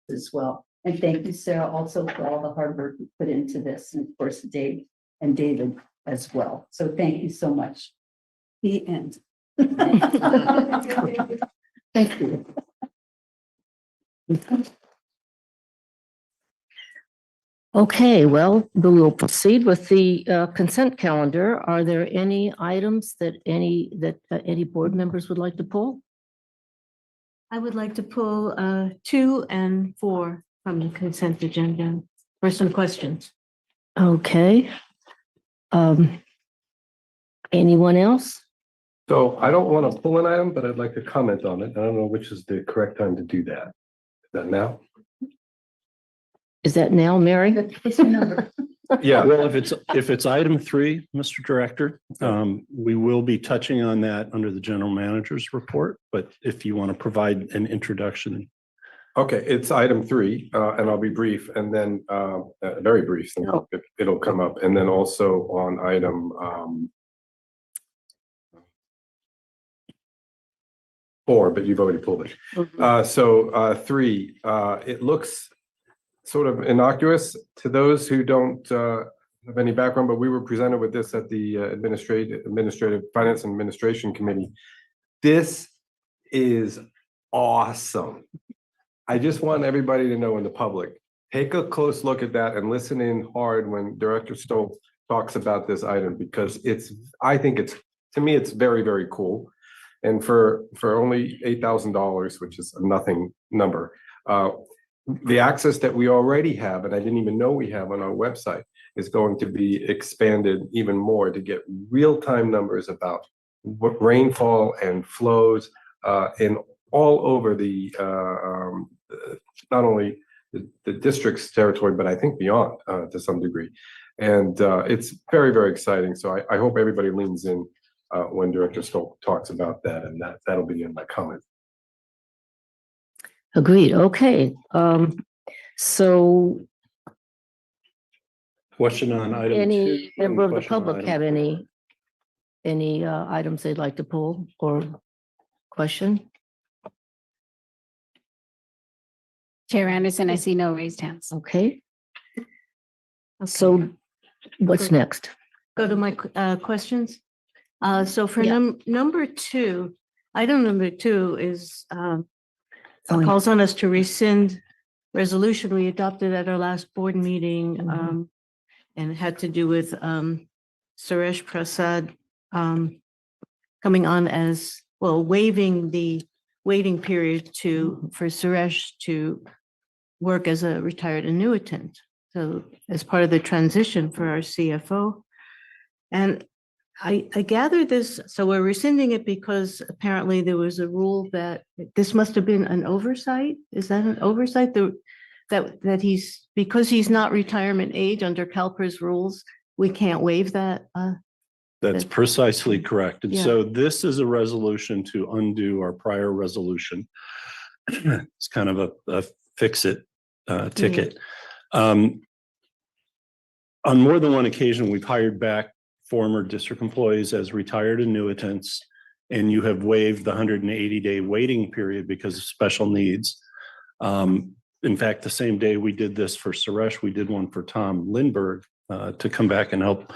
as well. And thank you, Sarah, also for all the hard work you put into this, and of course, Dave and David as well. So thank you so much. The end. Thank you. Okay, well, we will proceed with the consent calendar. Are there any items that any board members would like to pull? I would like to pull 2 and 4 from the consent agenda for some questions. Okay. Anyone else? So I don't want to pull an item, but I'd like to comment on it. I don't know which is the correct time to do that. Is that now? Is that now, Mary? What's your number? Yeah. Well, if it's item 3, Mr. Director, we will be touching on that under the general manager's report. But if you want to provide an introduction. Okay, it's item 3, and I'll be brief, and then very brief. So it'll come up, and then also on item 4, but you've already pulled it. So 3, it looks sort of innocuous to those who don't have any background, but we were presented with this at the Administrative Finance and Administration Committee. This is awesome. I just want everybody to know in the public, take a close look at that and listen in hard when Director Stoll talks about this item, because I think to me, it's very, very cool. And for only $8,000, which is a nothing number, the access that we already have, and I didn't even know we have on our website, is going to be expanded even more to get real-time numbers about what rainfall and flows in all over the not only the district's territory, but I think beyond to some degree. And it's very, very exciting. So I hope everybody leans in when Director Stoll talks about that, and that'll be in my comment. Agreed. Okay. So Question on item 2. any member of the Question on public item have 4. any items they'd like to pull or question? Chair Anderson, I see no raised hands. Okay. So what's next? Go to my questions. So for Yeah. number 2, item number 2 is Oh, calls on us to rescind resolution we adopted at our last board meeting, and it had to do with Suresh Prasad coming on as, well, waiving the waiting period for Suresh to work as a retired annuitant. So as part of the transition for our CFO. And I gather this, so we're rescinding it because apparently there was a rule that this must have been an oversight. Is that an oversight? That he's, because he's not retirement age under CalPERS rules, we can't waive that? That's precisely correct. And Yeah. so this is a resolution to undo our prior resolution. It's kind of a fix-it ticket. On more than one occasion, we've hired back former district employees as retired annuitants, and you have waived the 180-day waiting period because of special needs. In fact, the same day we did this for Suresh, we did one for Tom Lindbergh to come back and help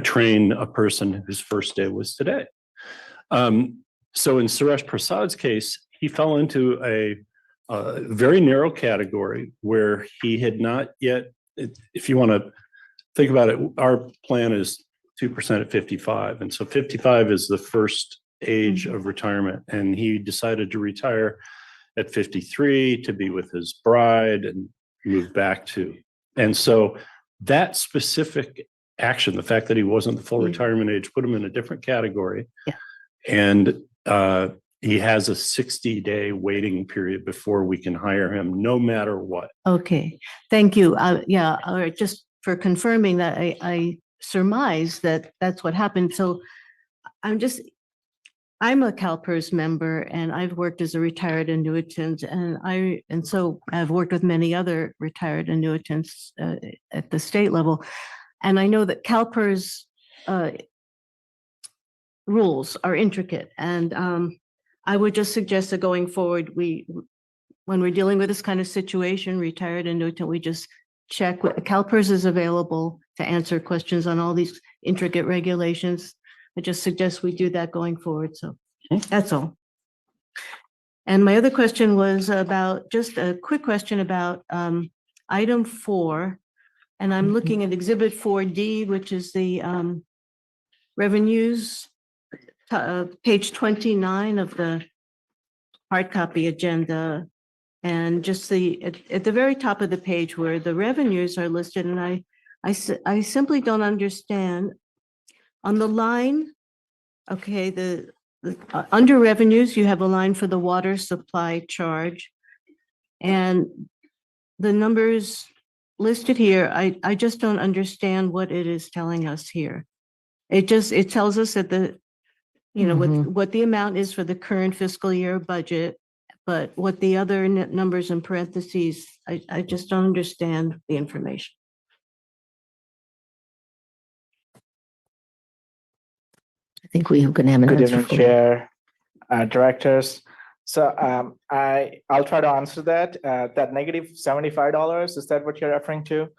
train a person whose first day was today. So in Suresh Prasad's case, he fell into a very narrow category where he had not yet, if you want to think about it, our plan is 2% at 55. And so 55 is the first age of retirement. And he decided to retire at 53 to be with his bride and move back to. And so that specific action, the fact that he wasn't the full retirement age, put him in a different category. Yeah. And he has a 60-day waiting period before we can hire him, no matter what. Okay, thank you. Yeah, all right, just for confirming that, I surmise that that's what happened. So I'm a CalPERS member, and I've worked as a retired annuitant, and so I've worked with many other retired annuitants at the state level, and I know that CalPERS rules are intricate, and I would just suggest that going forward, we when we're dealing with this kind of situation, retired annuitant, we just check. CalPERS is available to answer questions on all these intricate regulations. I just suggest we do that going forward. So that's all. And my other question was about, just a quick question about item 4. And I'm looking at Exhibit 4D, which is the revenues, page 29 of the hard copy agenda. And just at the very top of the page where the revenues are listed, and I simply don't understand. On the line, okay, under revenues, you have a line for the water supply charge. And the numbers listed here, I just don't understand what it is telling us here. It tells us that what the amount is for the current fiscal year budget, but what the other numbers in parentheses, I just don't understand the information. I think we are going to have an Good answer evening, for you. Chair, directors. So I'll try to answer that. That negative $75, is that what you're referring to?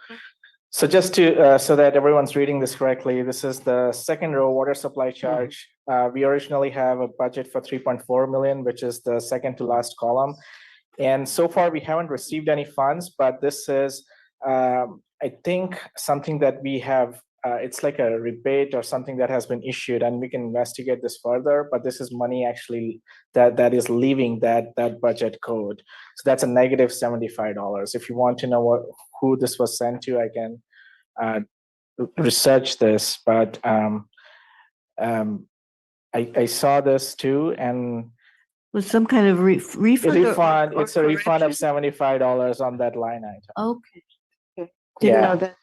So just to so that everyone's reading this correctly, this is the second row water supply charge. We originally have a budget for 3.4 million, which is the second to last column. And so far we haven't received any funds, but this is I think something that we have. It's like a rebate or something that has been issued, and we can investigate this further. But this is money actually that is leaving that budget code. So that's a negative $75. If you want to know who this was sent to, I can research this. But I saw this too, and Was some kind of refund? refund. It's a refund of correction? $75 on that line item. Okay. Didn't Yeah. know that.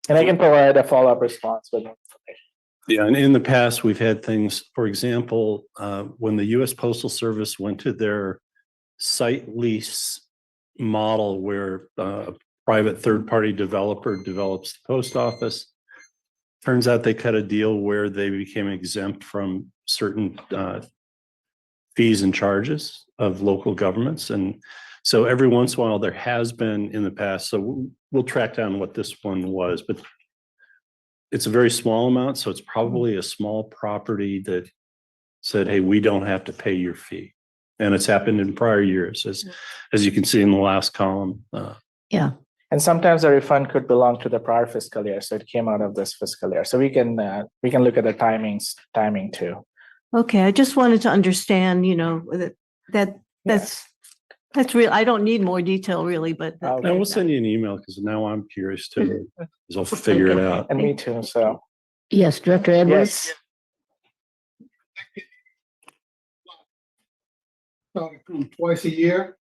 And I can provide a follow-up response with information. Yeah, and in the past, we've had things, for example, when the US Postal Service went to their site lease model where a private third-party developer develops the post office. Turns out they cut a deal where they became exempt from certain fees and charges of local governments. And so every once in a while, there has been in the past, so we'll track down what this one was, but it's a very small amount. So it's probably a small property that said, hey, we don't have to pay your fee. And it's happened in prior years, as you can see in the last column. Yeah. And sometimes the refund could belong to the prior fiscal year, so it came out of this fiscal year. So we can look at the timing too. Okay, I just wanted to understand, that's real. I don't need more detail really, but Okay. I will send you an email because now I'm curious too, because I'll figure it out. And me too. So Yes, Director Edwards? yes, Twice a year.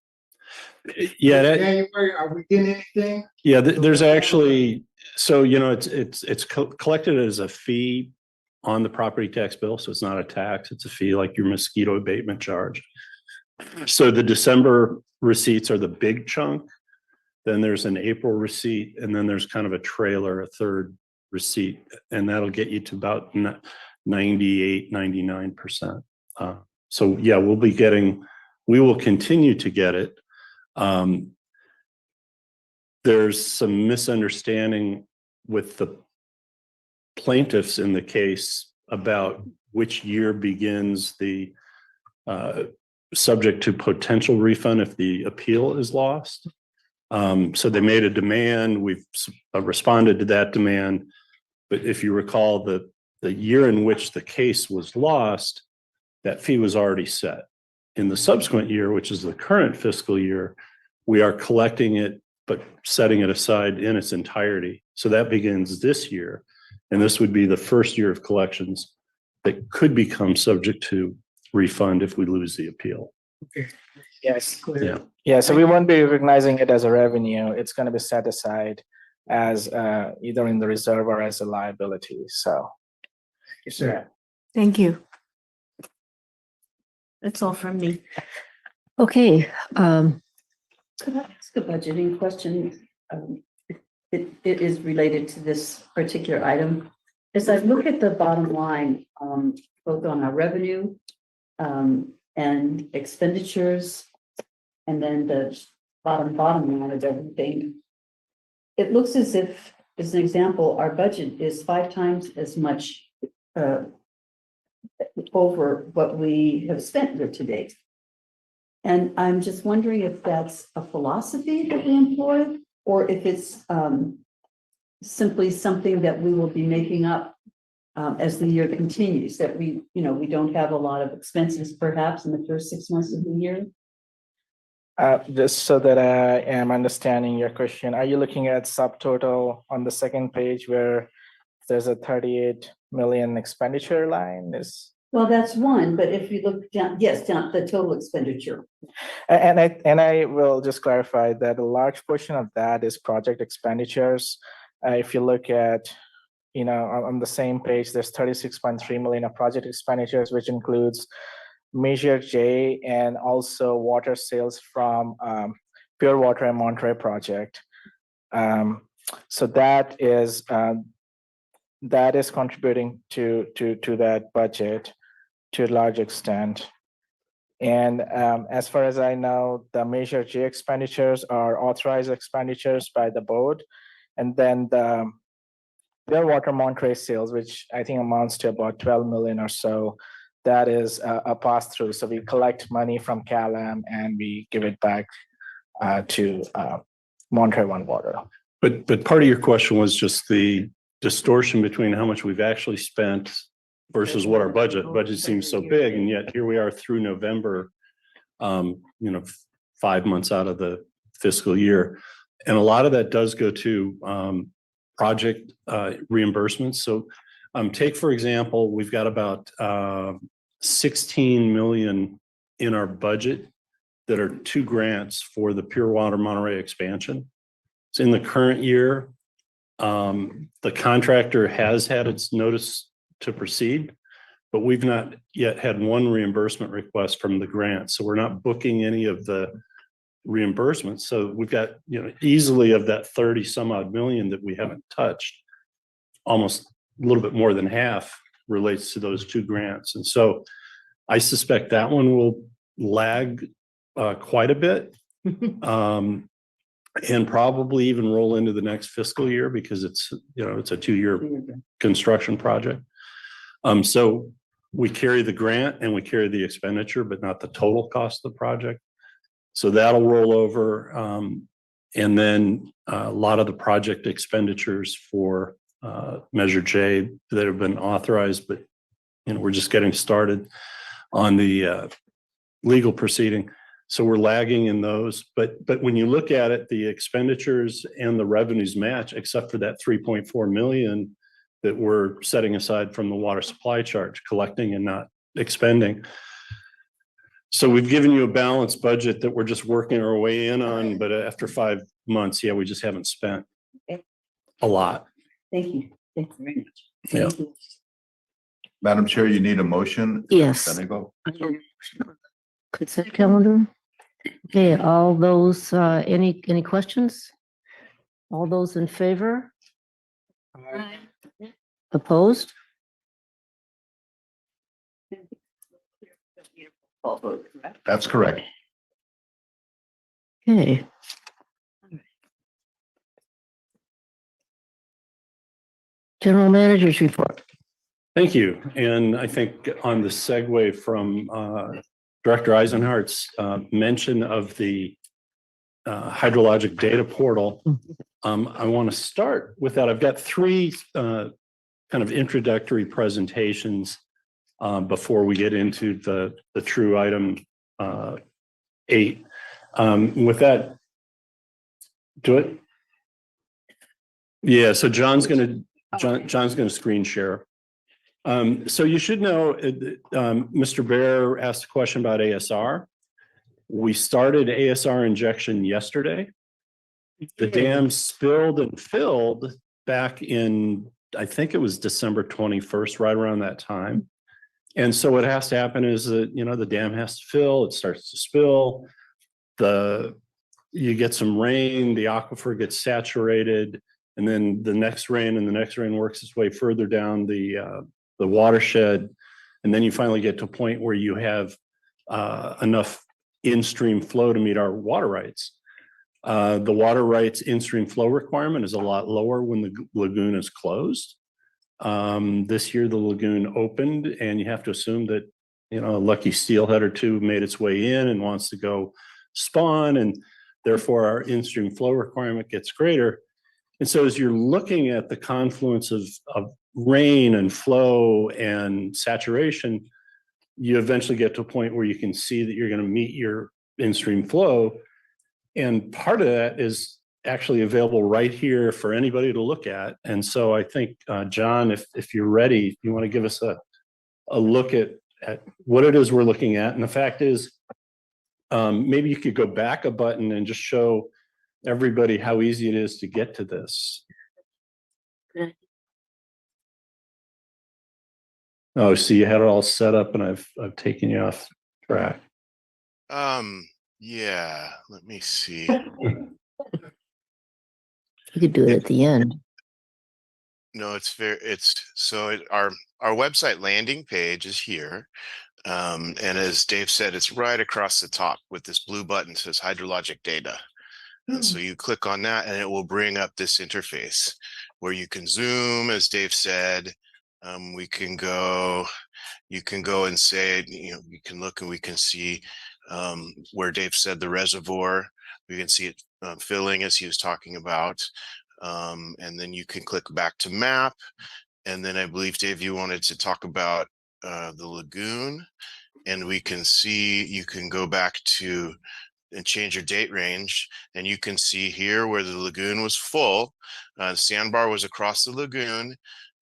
Yeah, January, are we getting anything? yeah, there's actually, so, it's collected as a fee on the property tax bill. So it's not a tax, it's a fee like your mosquito abatement charge. So the December receipts are the big chunk. Then there's an April receipt, and then there's kind of a trailer, a third receipt, and that'll get you to about 98, 99%. So yeah, we will continue to get it. There's some misunderstanding with the plaintiffs in the case about which year begins the subject to potential refund if the appeal is lost. So they made a demand. We've responded to that demand. But if you recall, the year in which the case was lost, that fee was already set. In the subsequent year, which is the current fiscal year, we are collecting it, but setting it aside in its entirety. So that begins this year. And this would be the first year of collections that could become subject to refund if we lose the appeal. Okay. yes, Yeah. yeah. So we won't be recognizing it as a revenue. It's going to be set aside as either in the reserve or as a liability. So Yes, sir. thank you. That's all from me. Okay, Could I ask a budgeting question? It is related to this particular item. As I look at the bottom line, both on our revenue and expenditures, and then the bottom line of everything. It looks as if, as an example, our budget is 5 times as much over what we have spent here to date. And I'm just wondering if that's a philosophy that we employ, or if it's simply something that we will be making up as the year continues, that we don't have a lot of expenses perhaps in the first 6 months of the year. Just so that I am understanding your question, are you looking at subtotal on the second page where there's a 38 million expenditure line is? Well, that's one, but if you look down, yes, down the total expenditure. And I will just clarify that a large portion of that is project expenditures. If you look at, on the same page, there's 36.3 million of project expenditures, which includes Measure J and also water sales from Pure Water and Monterey project. So that is contributing to that budget to a large extent. And as far as I know, the Measure J expenditures are authorized expenditures by the board. And then the Pure Water Monterey sales, which I think amounts to about 12 million or so, that is a pass-through. So we collect money from CalAm and we give it back to Monterey One Water. But part of your question was just the distortion between how much we've actually spent versus what our budget seems so big, and yet here we are through November, 5 months out of the fiscal year. And a lot of that does go to project reimbursements. So take, for example, we've got about 16 million in our budget that are 2 grants for the Pure Water Monterey expansion. So in the current year, the contractor has had its notice to proceed, but we've not yet had one reimbursement request from the grant. So we're not booking any of the reimbursements. So we've got, easily of that 30 some odd million that we haven't touched, almost a little bit more than half relates to those 2 grants. And so I suspect that one will lag quite a bit. And probably even roll into the next fiscal year because it's a 2-year construction project. So we carry the grant and we carry the expenditure, but not the total cost of the project. So that'll roll over. And then a lot of the project expenditures for Measure J that have been authorized, but we're just getting started on the legal proceeding. So we're lagging in those, but when you look at it, the expenditures and the revenues match, except for that 3.4 million that we're setting aside from the water supply charge, collecting and not expending. So we've given you a balanced budget that we're just working our way in on, but after 5 months, we just haven't spent a lot. Thank you. Thank you very much. Yeah. Thank you. Madam Chair, you need a motion? Yes. Then I go. Consent calendar. Okay, all those, any questions? All those in favor? Opposed? That's correct. Okay. General Manager's report. Thank you. And I think on the segue from Director Eisenhardt's mention of the hydrologic data portal, I want to start with that. I've got 3 kind of introductory presentations before we get into the true item 8. With that, do it. Yeah, so John's going to screen share. So you should know, Mr. Bear asked a question about ASR. We started ASR injection yesterday. The dam spilled and filled back in, I think it was December 21st, right around that time. And so what has to happen is that, the dam has to fill, it starts to spill. You get some rain, the aquifer gets saturated, and then the next rain and the next rain works its way further down the watershed. And then you finally get to a point where you have enough in-stream flow to meet our water rights. The water rights in-stream flow requirement is a lot lower when the lagoon is closed. This year, the lagoon opened, and you have to assume that, you know, a lucky steelhead or two made its way in and wants to go spawn, and therefore our in-stream flow requirement gets greater. And so as you're looking at the confluence of rain and flow and saturation, you eventually get to a point where you can see that you're going to meet your in-stream flow. And part of that is actually available right here for anybody to look at. And so I think, John, if you're ready, you want to give us a look at what it is we're looking at. And the fact is, maybe you could go back a button and just show everybody how easy it is to get to this. Oh, so you had it all set up and I've taken you off track. Yeah, let me see. You could do it at the end. No, our website landing page is here. And as Dave said, it's right across the top with this blue button that says hydrologic data. And so you click on that and it will bring up this interface where you can zoom, as Dave said. You can go and say, you know, we can look and we can see where Dave said the reservoir. We can see it filling as he was talking about. And then you can click back to map. And then I believe, Dave, you wanted to talk about the lagoon. And we can see, you can go back to and change your date range. And you can see here where the lagoon was full. Sandbar was across the lagoon.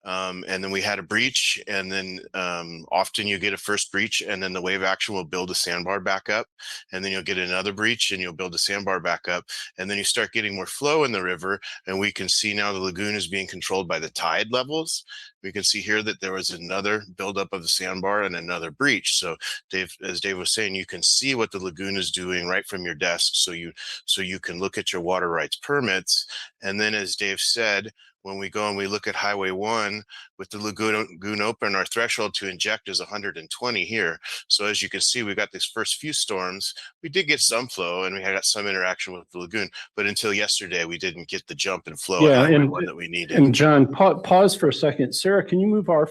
And then we had a breach, and then often you get a first breach, and then the wave action will build a sandbar back up, and then you'll get another breach and you'll build a sandbar back up, and then you start getting more flow in the river. And we can see now the lagoon is being controlled by the tide levels. We can see here that there was another buildup of the sandbar and another breach. So Dave, as Dave was saying, you can see what the lagoon is doing right from your desk. So you can look at your water rights permits. And then, as Dave said, when we go and we look at Highway 1 with the lagoon open, our threshold to inject is 120 here. So as you can see, we got these first few storms. We did get some flow and we had some interaction with the lagoon, but until yesterday, we didn't get the jump in flow at Highway 1 that we needed. And John, pause for a second. Sarah, can you move our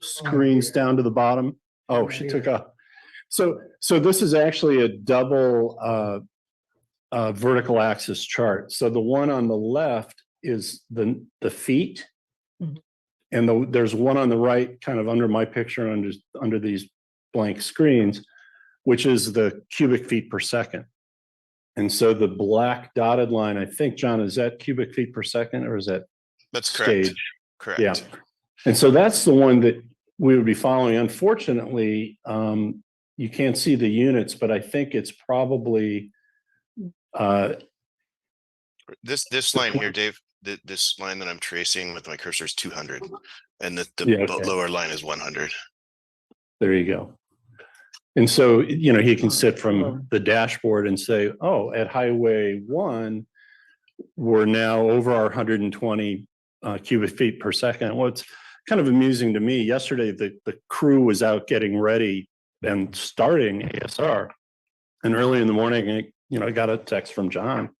screens down to the bottom? Oh, she took off. So this is actually a double vertical axis chart. So the one on the left is the feet, and there's one on the right, kind of under my picture, under these blank screens, which is the cubic feet per second. And so the black dotted line, I think, John, is that cubic feet per second, or is that? That's correct. Stage? Correct. Yeah. And so that's the one that we would be following. Unfortunately, you can't see the units, but I think it's probably this line here, Dave. This line that I'm tracing with my cursor is 200, and the lower line is 100. There you go. And so, you know, he can sit from the dashboard and say, oh, at Highway 1, we're now over our 120 cubic feet per second. What's kind of amusing to me, yesterday, the crew was out getting ready and starting ASR. And early in the morning, I got a text from John.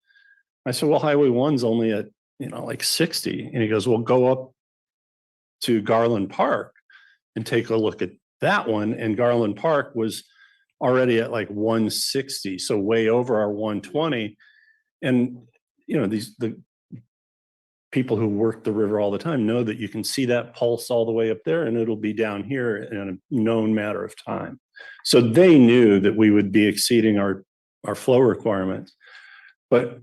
I said, well, Highway 1's only at, like 60. And he goes, well, go up to Garland Park and take a look at that one. And Garland Park was already at like 160, so way over our 120. And, the people who work the river all the time know that you can see that pulse all the way up there, and it'll be down here in a known matter of time. So they knew that we would be exceeding our flow requirements. But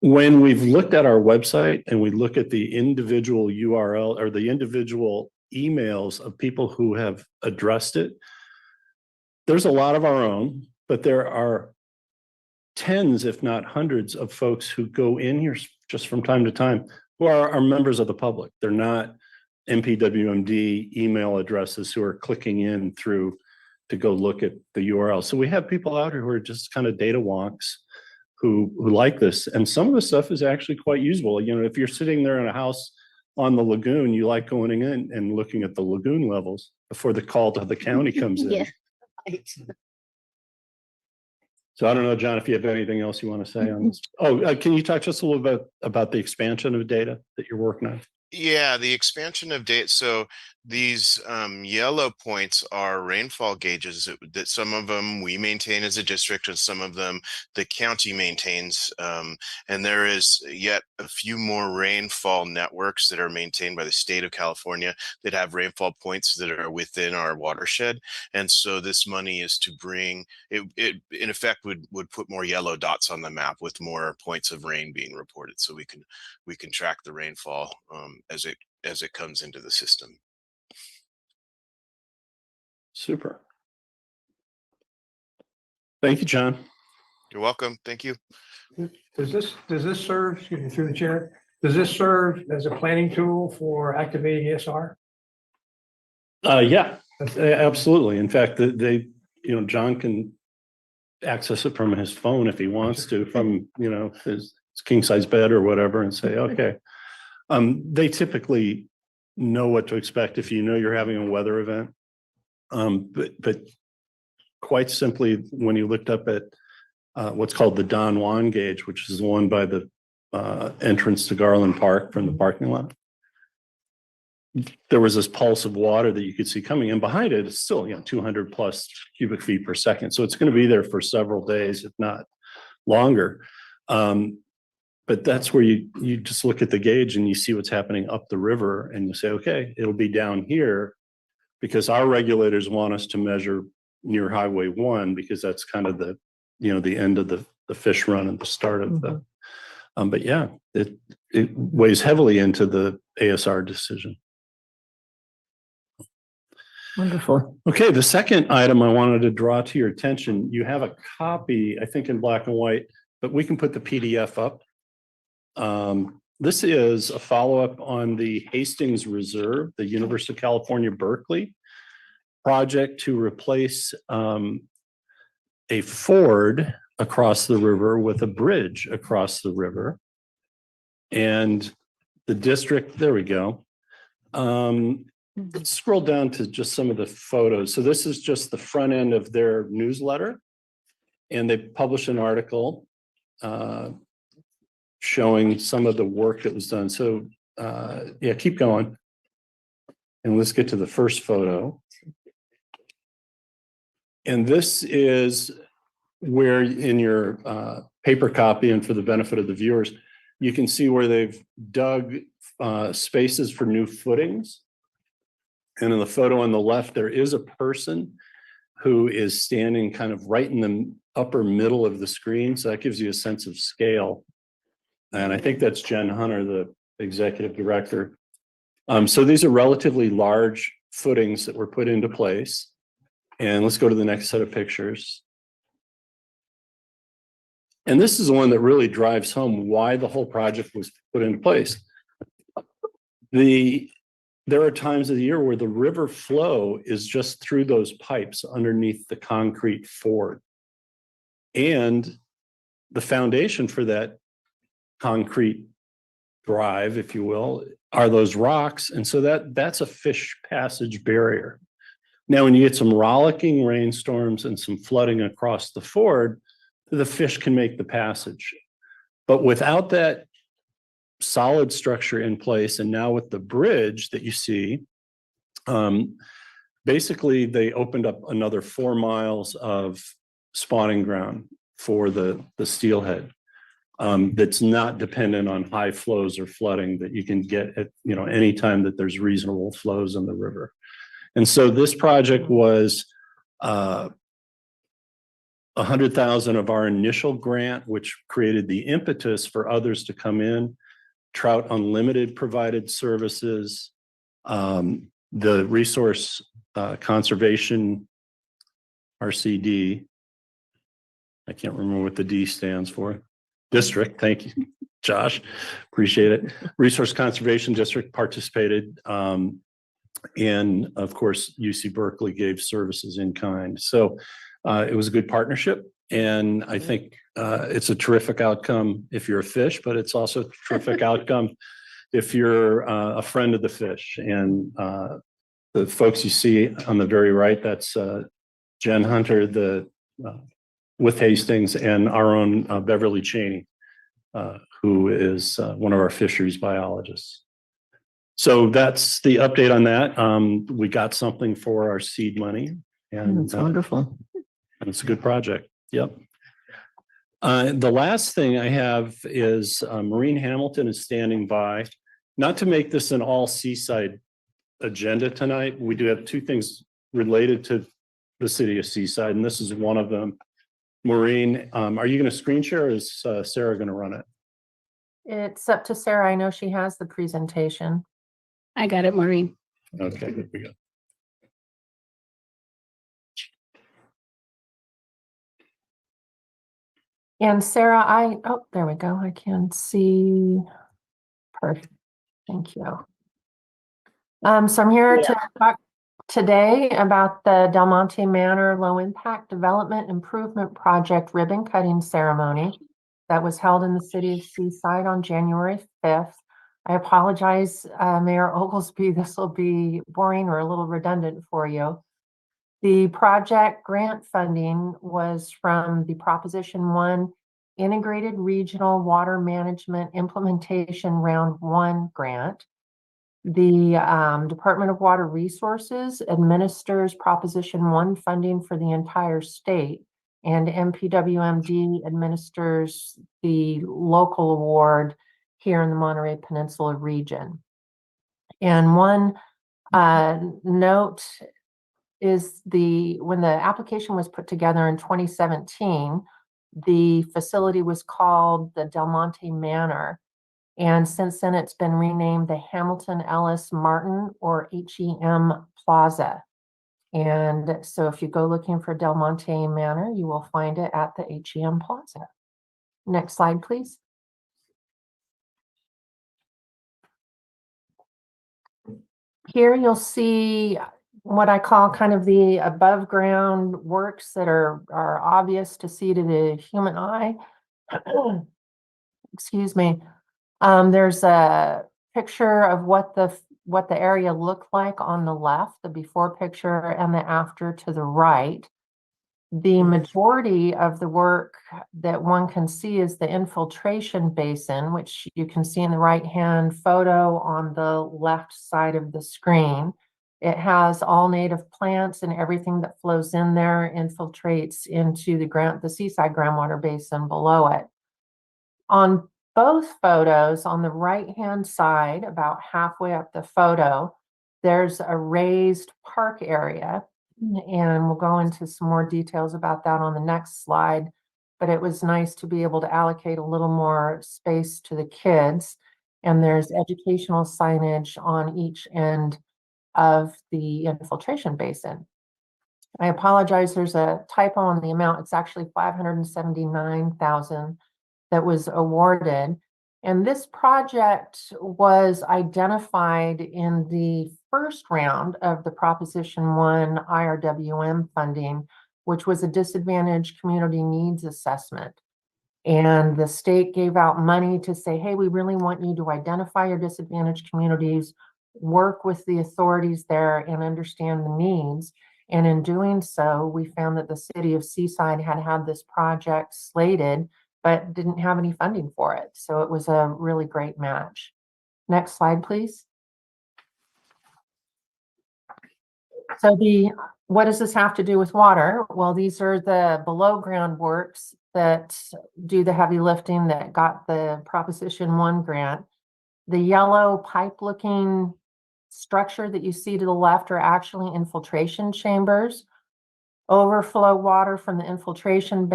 when we've looked at our website and we look at the individual URL or the individual emails of people who have addressed it, there's a lot of our own, but there are tens, if not hundreds, of folks who go in here just from time to time who are members of the public. They're not MPWMD email addresses who are clicking in through to go look at the URL. So we have people out here who are just kind of data wonks who like this. And some of the stuff is actually quite usable. If you're sitting there in a house on the lagoon, you like going in and looking at the lagoon levels before the call to the county comes in. Yeah. Right. So I don't know, John, if you have anything else you want to say on this. Oh, can you talk just a little bit about the expansion of data that you're working on? Yeah, the expansion of data. So these yellow points are rainfall gauges that some of them we maintain as a district and some of them the county maintains. And there is yet a few more rainfall networks that are maintained by the state of California that have rainfall points that are within our watershed. And so this money is to bring it in effect would put more yellow dots on the map with more points of rain being reported. So we can track the rainfall as it comes into the system. Super. Thank you, John. You're welcome. Thank you. Does this serve, excuse me, through the chair, does this serve as a planning tool for activating ESR? Yeah, absolutely. In fact, John can access it from his phone if he wants to, from, his king size bed or whatever, and say, okay. They typically know what to expect if you know you're having a weather event. But quite simply, when you looked up at what's called the Don Juan gauge, which is the one by the entrance to Garland Park from the parking lot, there was this pulse of water that you could see coming, and behind it is still 200 plus cubic feet per second. So it's going to be there for several days, if not longer. But that's where you just look at the gauge and you see what's happening up the river, and you say, okay, it'll be down here because our regulators want us to measure near Highway 1 because that's kind of the end of the fish run and the start of the. But yeah, it weighs heavily into the ASR decision. Wonderful. Okay, the second item I wanted to draw to your attention, you have a copy, I think in black and white, but we can put the PDF up. This is a follow-up on the Hastings Reserve, the University of California, Berkeley project to replace a ford across the river with a bridge across the river. And the district, there we go. Let's scroll down to just some of the photos. So this is just the front end of their newsletter. And they published an article showing some of the work that was done. So yeah, keep going. And let's get to the first photo. And this is where in your paper copy, and for the benefit of the viewers, you can see where they've dug spaces for new footings. And in the photo on the left, there is a person who is standing kind of right in the upper middle of the screen. So that gives you a sense of scale. And I think that's Jen Hunter, the executive director. So these are relatively large footings that were put into place. And let's go to the next set of pictures. And this is the one that really drives home why the whole project was put into place. There are times of the year where the river flow is just through those pipes underneath the concrete ford. And the foundation for that concrete drive, if you will, are those rocks. And so that's a fish passage barrier. Now, when you get some rollicking rainstorms and some flooding across the ford, the fish can make the passage. But without that solid structure in place, and now with the bridge that you see, basically they opened up another 4 miles of spawning ground for the steelhead. That's not dependent on high flows or flooding that you can get at any time that there's reasonable flows in the river. And so this project was $100,000 of our initial grant, which created the impetus for others to come in. Trout Unlimited provided services. The Resource Conservation RCD, I can't remember what the D stands for. District, thank you, Josh, appreciate it. Resource Conservation District participated. And of course, UC Berkeley gave services in kind. So it was a good partnership. And I think it's a terrific outcome if you're a fish, but it's also a terrific outcome if you're a friend of the fish. And the folks you see on the very right, that's Jen Hunter, the with Hastings and our own Beverly Cheney, who is one of our fisheries biologists. So that's the update on that. We got something for our seed money, and That's wonderful. it's a good project. Yep. The last thing I have is Maureen Hamilton is standing by. Not to make this an all Seaside agenda tonight, we do have two things related to the city of Seaside, and this is one of them. Maureen, are you going to screen share, or is Sarah going to run it? It's up to Sarah. I know she has the presentation. I got it, Maureen. Okay, here we go. And Sarah, oh, there we go. I can see. Perfect. Thank you. So I'm here to talk today about the Del Monte Manor Low Impact Development Improvement Project ribbon cutting ceremony that was held in the city of Seaside on January 5th. I apologize, Mayor Oglesby, this will be boring or a little redundant for you. The project grant funding was from the Proposition 1 Integrated Regional Water Management Implementation Round 1 grant. The Department of Water Resources administers Proposition 1 funding for the entire state, and MPWMD administers the local award here in the Monterey Peninsula region. And one note is when the application was put together in 2017, the facility was called the Del Monte Manor. And since then, it's been renamed the Hamilton Ellis Martin, or HEM Plaza. And so if you go looking for Del Monte Manor, you will find it at the HEM Plaza. Next slide, please. Here you'll see what I call kind of the above ground works that are obvious to see to the human eye. Excuse me. There's a picture of what the area looked like on the left, the before picture, and the after to the right. The majority of the work that one can see is the infiltration basin, which you can see in the right-hand photo on the left side of the screen. It has all native plants, and everything that flows in there infiltrates into the Seaside groundwater basin below it. On both photos, on the right-hand side, about halfway up the photo, there's a raised park area. And we'll go into some more details about that on the next slide. But it was nice to be able to allocate a little more space to the kids. And there's educational signage on each end of the infiltration basin. I apologize, there's a typo on the amount. It's actually $579,000 that was awarded. And this project was identified in the first round of the Proposition 1 IRWM funding, which was a disadvantaged community needs assessment. And the state gave out money to say, hey, we really want you to identify your disadvantaged communities, work with the authorities there and understand the needs. And in doing so, we found that the city of Seaside had this project slated, but didn't have any funding for it. So it was a really great match. Next slide, please. So what does this have to do with water? Well, these are the below ground works that do the heavy lifting that got the Proposition 1 grant. The yellow pipe looking structure that you see to the left are actually infiltration chambers. Overflow water from the infiltration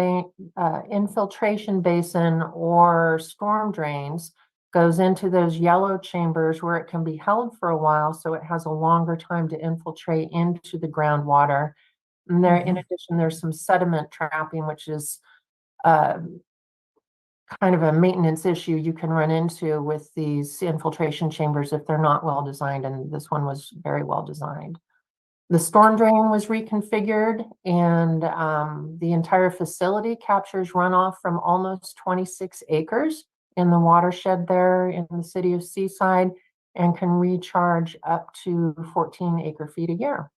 basin or storm drains goes into those yellow chambers where it can be held for a while, so it has a longer time to infiltrate into the groundwater. And there, in addition, there's some sediment trapping, which is kind of a maintenance issue you can run into with these infiltration chambers if they're not well designed, and this one was very well designed. The storm drain was reconfigured, and the entire facility captures runoff from almost 26 acres in the watershed there in the city of Seaside, and can recharge up to 14 acre feet a year.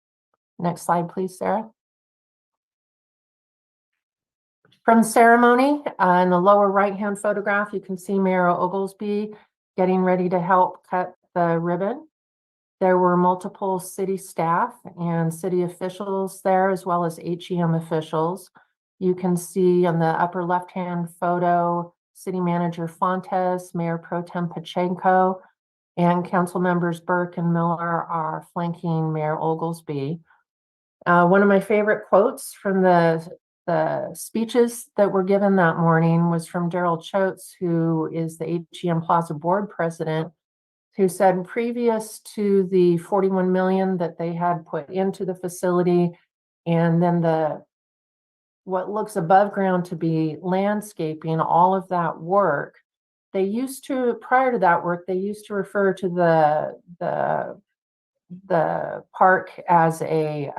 Next slide, please, Sarah. From the ceremony, in the lower right-hand photograph, you can see Mayor Oglesby getting ready to help cut the ribbon. There were multiple city staff and city officials there, as well as HEM officials. You can see on the upper left-hand photo, City Manager Fontes, Mayor Pro Tem Pacheco, and council members Burke and Miller are flanking Mayor Oglesby. One of my favorite quotes from the speeches that were given that morning was from Daryl Choates, who is the HEM Plaza Board President, who said previous to the 41 million that they had put into the facility, and then what looks above ground to be landscaping, all of that work, they used to, prior to that work, they used to refer to the park as a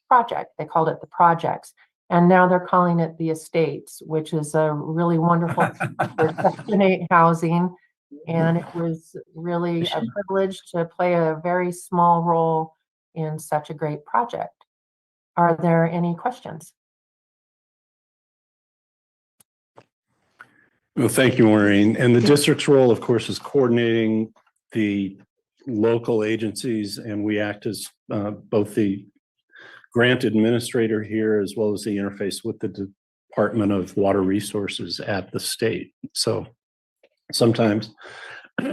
project. They called it the projects. And now they're calling it the estates, which is a really wonderful for Section 8 housing. And it was really a privilege to play a very small role in such a great project. Are there any questions? Well, thank you, Maureen. And the district's role, of course, is coordinating the local agencies, and we act as both the grant administrator here as well as the interface with the Department of Water Resources at the state. So sometimes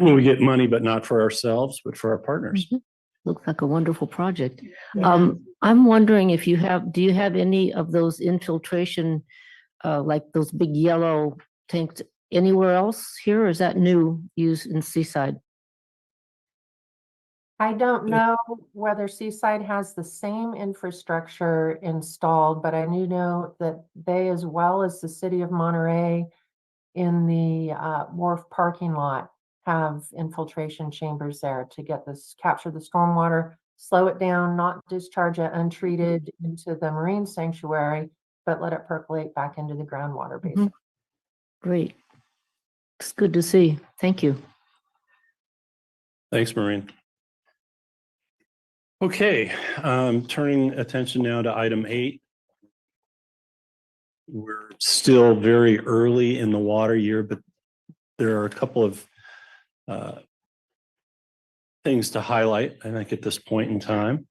we get money, but not for ourselves, but for our partners. Looks like a wonderful project. I'm wondering if do you have any of those infiltration, like those big yellow tanks anywhere else here, or is that new used in Seaside? I don't know whether Seaside has the same infrastructure installed, but I do know that they, as well as the city of Monterey in the wharf parking lot, have infiltration chambers there to capture the stormwater, slow it down, not discharge it untreated into the marine sanctuary, but let it percolate back into the groundwater basin. Great. It's good to see. Thank you. Thanks, Maureen. Okay, turning attention now to item 8. We're still very early in the water year, but there are a couple of things to highlight, I think, at this point in time.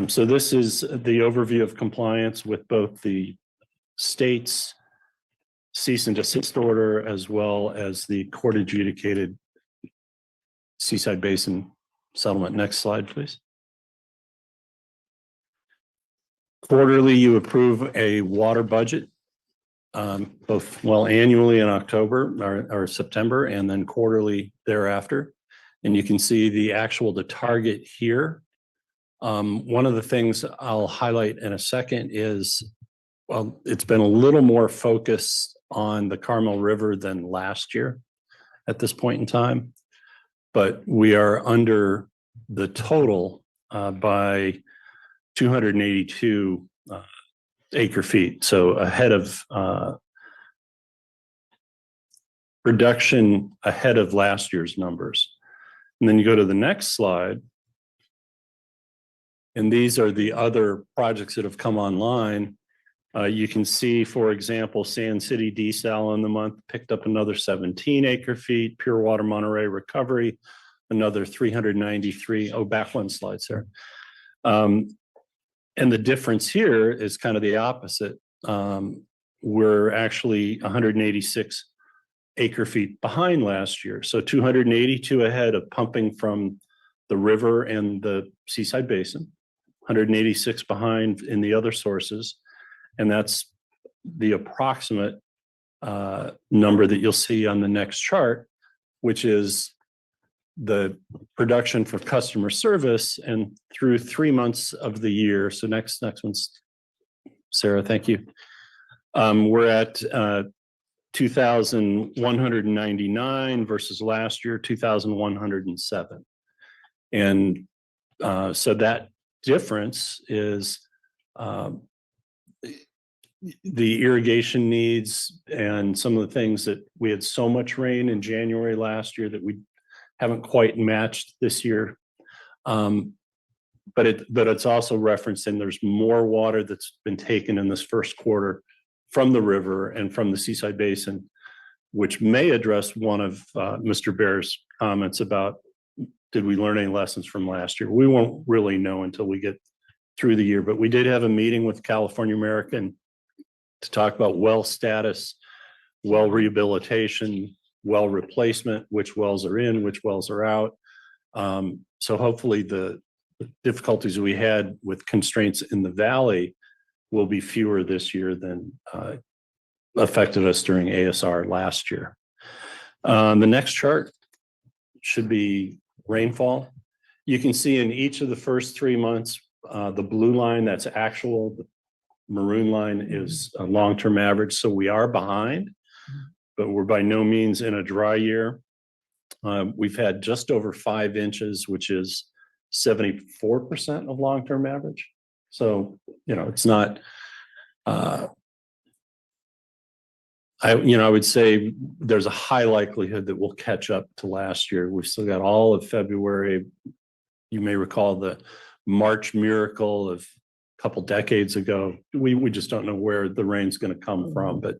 So this is the overview of compliance with both the state's cease and desist order as well as the court adjudicated Seaside Basin settlement. Next slide, please. Quarterly, you approve a water budget, both annually in October or September, and then quarterly thereafter. And you can see the target here. One of the things I'll highlight in a second is, well, it's been a little more focused on the Carmel River than last year at this point in time, but we are under the total by 282 acre feet. So ahead of reduction ahead of last year's numbers. And then you go to the next slide. And these are the other projects that have come online. You can see, for example, Sand City desal in the month picked up another 17 acre feet, Pure Water Monterey Recovery, another 393. Oh, back one slide, Sarah. And the difference here is kind of the opposite. We're actually 186 acre feet behind last year. So 282 ahead of pumping from the river and the Seaside Basin, 186 behind in the other sources. And that's the approximate number that you'll see on the next chart, which is the production for customer service and through 3 months of the year. So next one's Sarah, thank you. We're at 2,199 versus last year, 2,107. And so that difference is the irrigation needs and some of the things that we had so much rain in January last year that we haven't quite matched this year. But it's also referencing there's more water that's been taken in this first quarter from the river and from the Seaside Basin, which may address one of Mr. Bear's comments about, did we learn any lessons from last year? We won't really know until we get through the year, but we did have a meeting with California American to talk about well status, well rehabilitation, well replacement, which wells are in, which wells are out. So hopefully the difficulties we had with constraints in the valley will be fewer this year than affected us during ASR last year. The next chart should be rainfall. You can see in each of the first 3 months, the blue line, that's actual, the maroon line is a long-term average. So we are behind, but we're by no means in a dry year. We've had just over 5 inches, which is 74% of long-term average. So, it's not, I would say there's a high likelihood that we'll catch up to last year. We've still got all of February. You may recall the March miracle of a couple decades ago. We just don't know where the rain's going to come from, but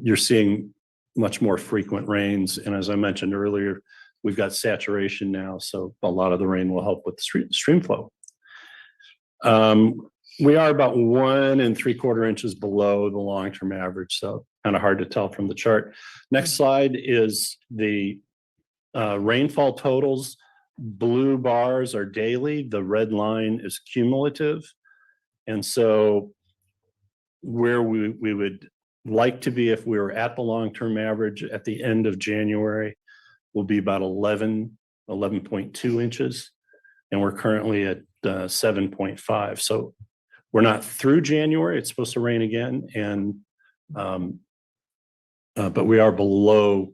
you're seeing much more frequent rains. And as I mentioned earlier, we've got saturation now, so a lot of the rain will help with the stream flow. We are about 1 3/4 inches below the long-term average, so kind of hard to tell from the chart. Next slide is the rainfall totals. Blue bars are daily. The red line is cumulative. And so where we would like to be if we were at the long-term average at the end of January will be about 11.2 inches. And we're currently at 7.5. So we're not through January. It's supposed to rain again. And but we are below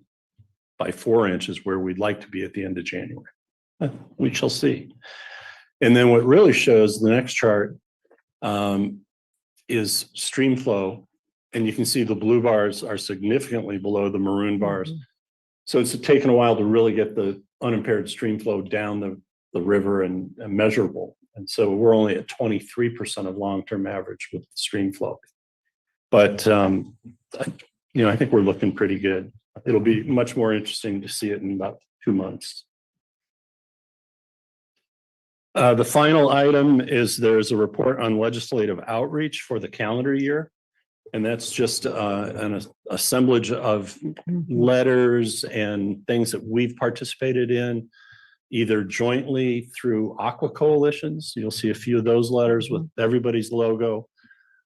by 4 inches where we'd like to be at the end of January. We shall see. And then what really shows the next chart is stream flow. And you can see the blue bars are significantly below the maroon bars. So it's taken a while to really get the unimpaired stream flow down the river and measurable. And so we're only at 23% of long-term average with stream flow. But, I think we're looking pretty good. It'll be much more interesting to see it in about 2 months. The final item is there's a report on legislative outreach for the calendar year. And that's just an assemblage of letters and things that we've participated in, either jointly through aqua coalitions. You'll see a few of those letters with everybody's logo,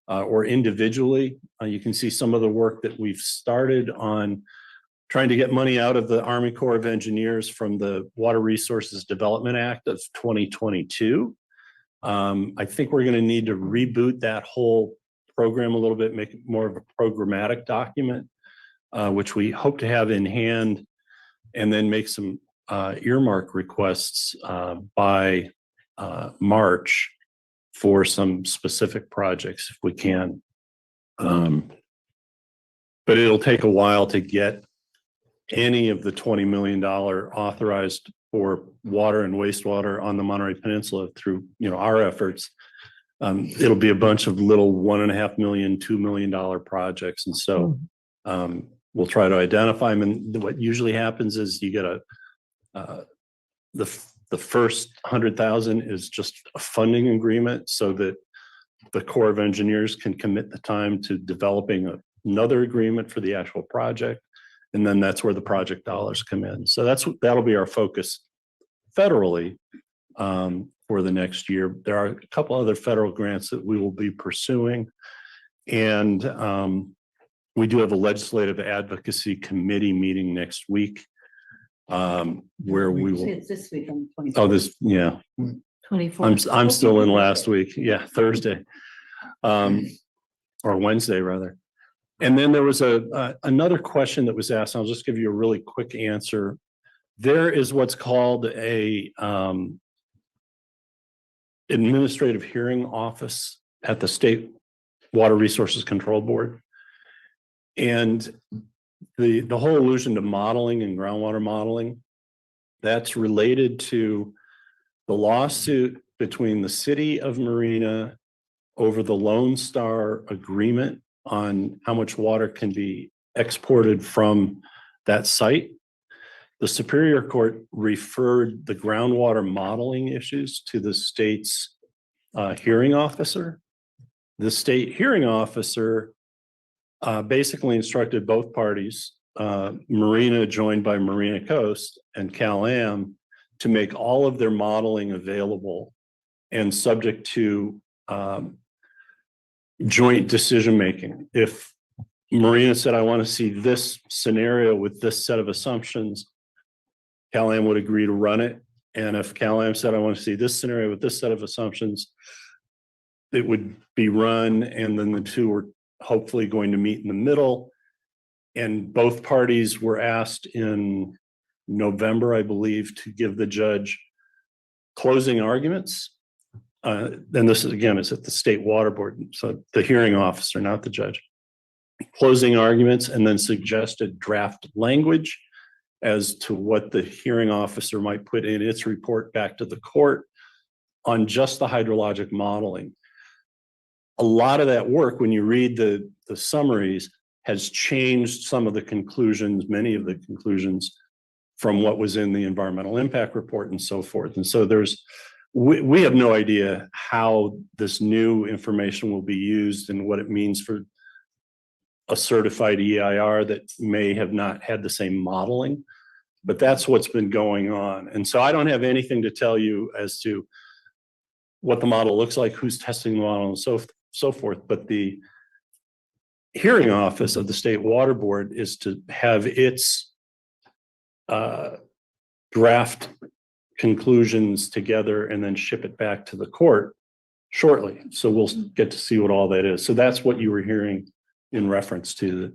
or individually. You can see some of the work that we've started on trying to get money out of the Army Corps of Engineers from the Water Resources Development Act of 2022. I think we're going to need to reboot that whole program a little bit, make it more of a programmatic document, which we hope to have in hand, and then make some earmark requests by March for some specific projects if we can. But it'll take a while to get any of the $20 million authorized for water and wastewater on the Monterey Peninsula through our efforts. It'll be a bunch of little $1.5 million, $2 million projects. And so we'll try to identify them. And what usually happens is you get the first 100,000 is just a funding agreement so that the Corps of Engineers can commit the time to developing another agreement for the actual project. And then that's where the project dollars come in. So that'll be our focus federally for the next year. There are a couple other federal grants that we will be pursuing. And we do have a legislative advocacy committee meeting next week where we will. It's this week on the 24th. Oh, yeah. 24th. I'm still in last week. Yeah, Thursday. Or Wednesday rather. And then there was another question that was asked. I'll just give you a really quick answer. There is what's called a administrative hearing office at the State Water Resources Control Board. And the whole allusion to modeling and groundwater modeling, that's related to the lawsuit between the city of Marina over the Lone Star agreement on how much water can be exported from that site. The Superior Court referred the groundwater modeling issues to the state's hearing officer. The state hearing officer basically instructed both parties, Marina joined by Marina Coast and Cal-Am, to make all of their modeling available and subject to joint decision-making. If Marina said, I want to see this scenario with this set of assumptions, Cal-Am would agree to run it. And if Cal-Am said, I want to see this scenario with this set of assumptions, it would be run. And then the two were hopefully going to meet in the middle. And both parties were asked in November, I believe, to give the judge closing arguments. Then this is, again, it's at the State Water Board, so the hearing officer, not the judge. Closing arguments, and then suggested draft language as to what the hearing officer might put in its report back to the court on just the hydrologic modeling. A lot of that work, when you read the summaries, has changed some of the conclusions, many of the conclusions from what was in the environmental impact report and so forth. And so we have no idea how this new information will be used and what it means for a certified EIR that may have not had the same modeling, but that's what's been going on. And so I don't have anything to tell you as to what the model looks like, who's testing the model, and so forth. But the hearing office of the State Water Board is to have its draft conclusions together and then ship it back to the court shortly. So we'll get to see what all that is. So that's what you were hearing in reference to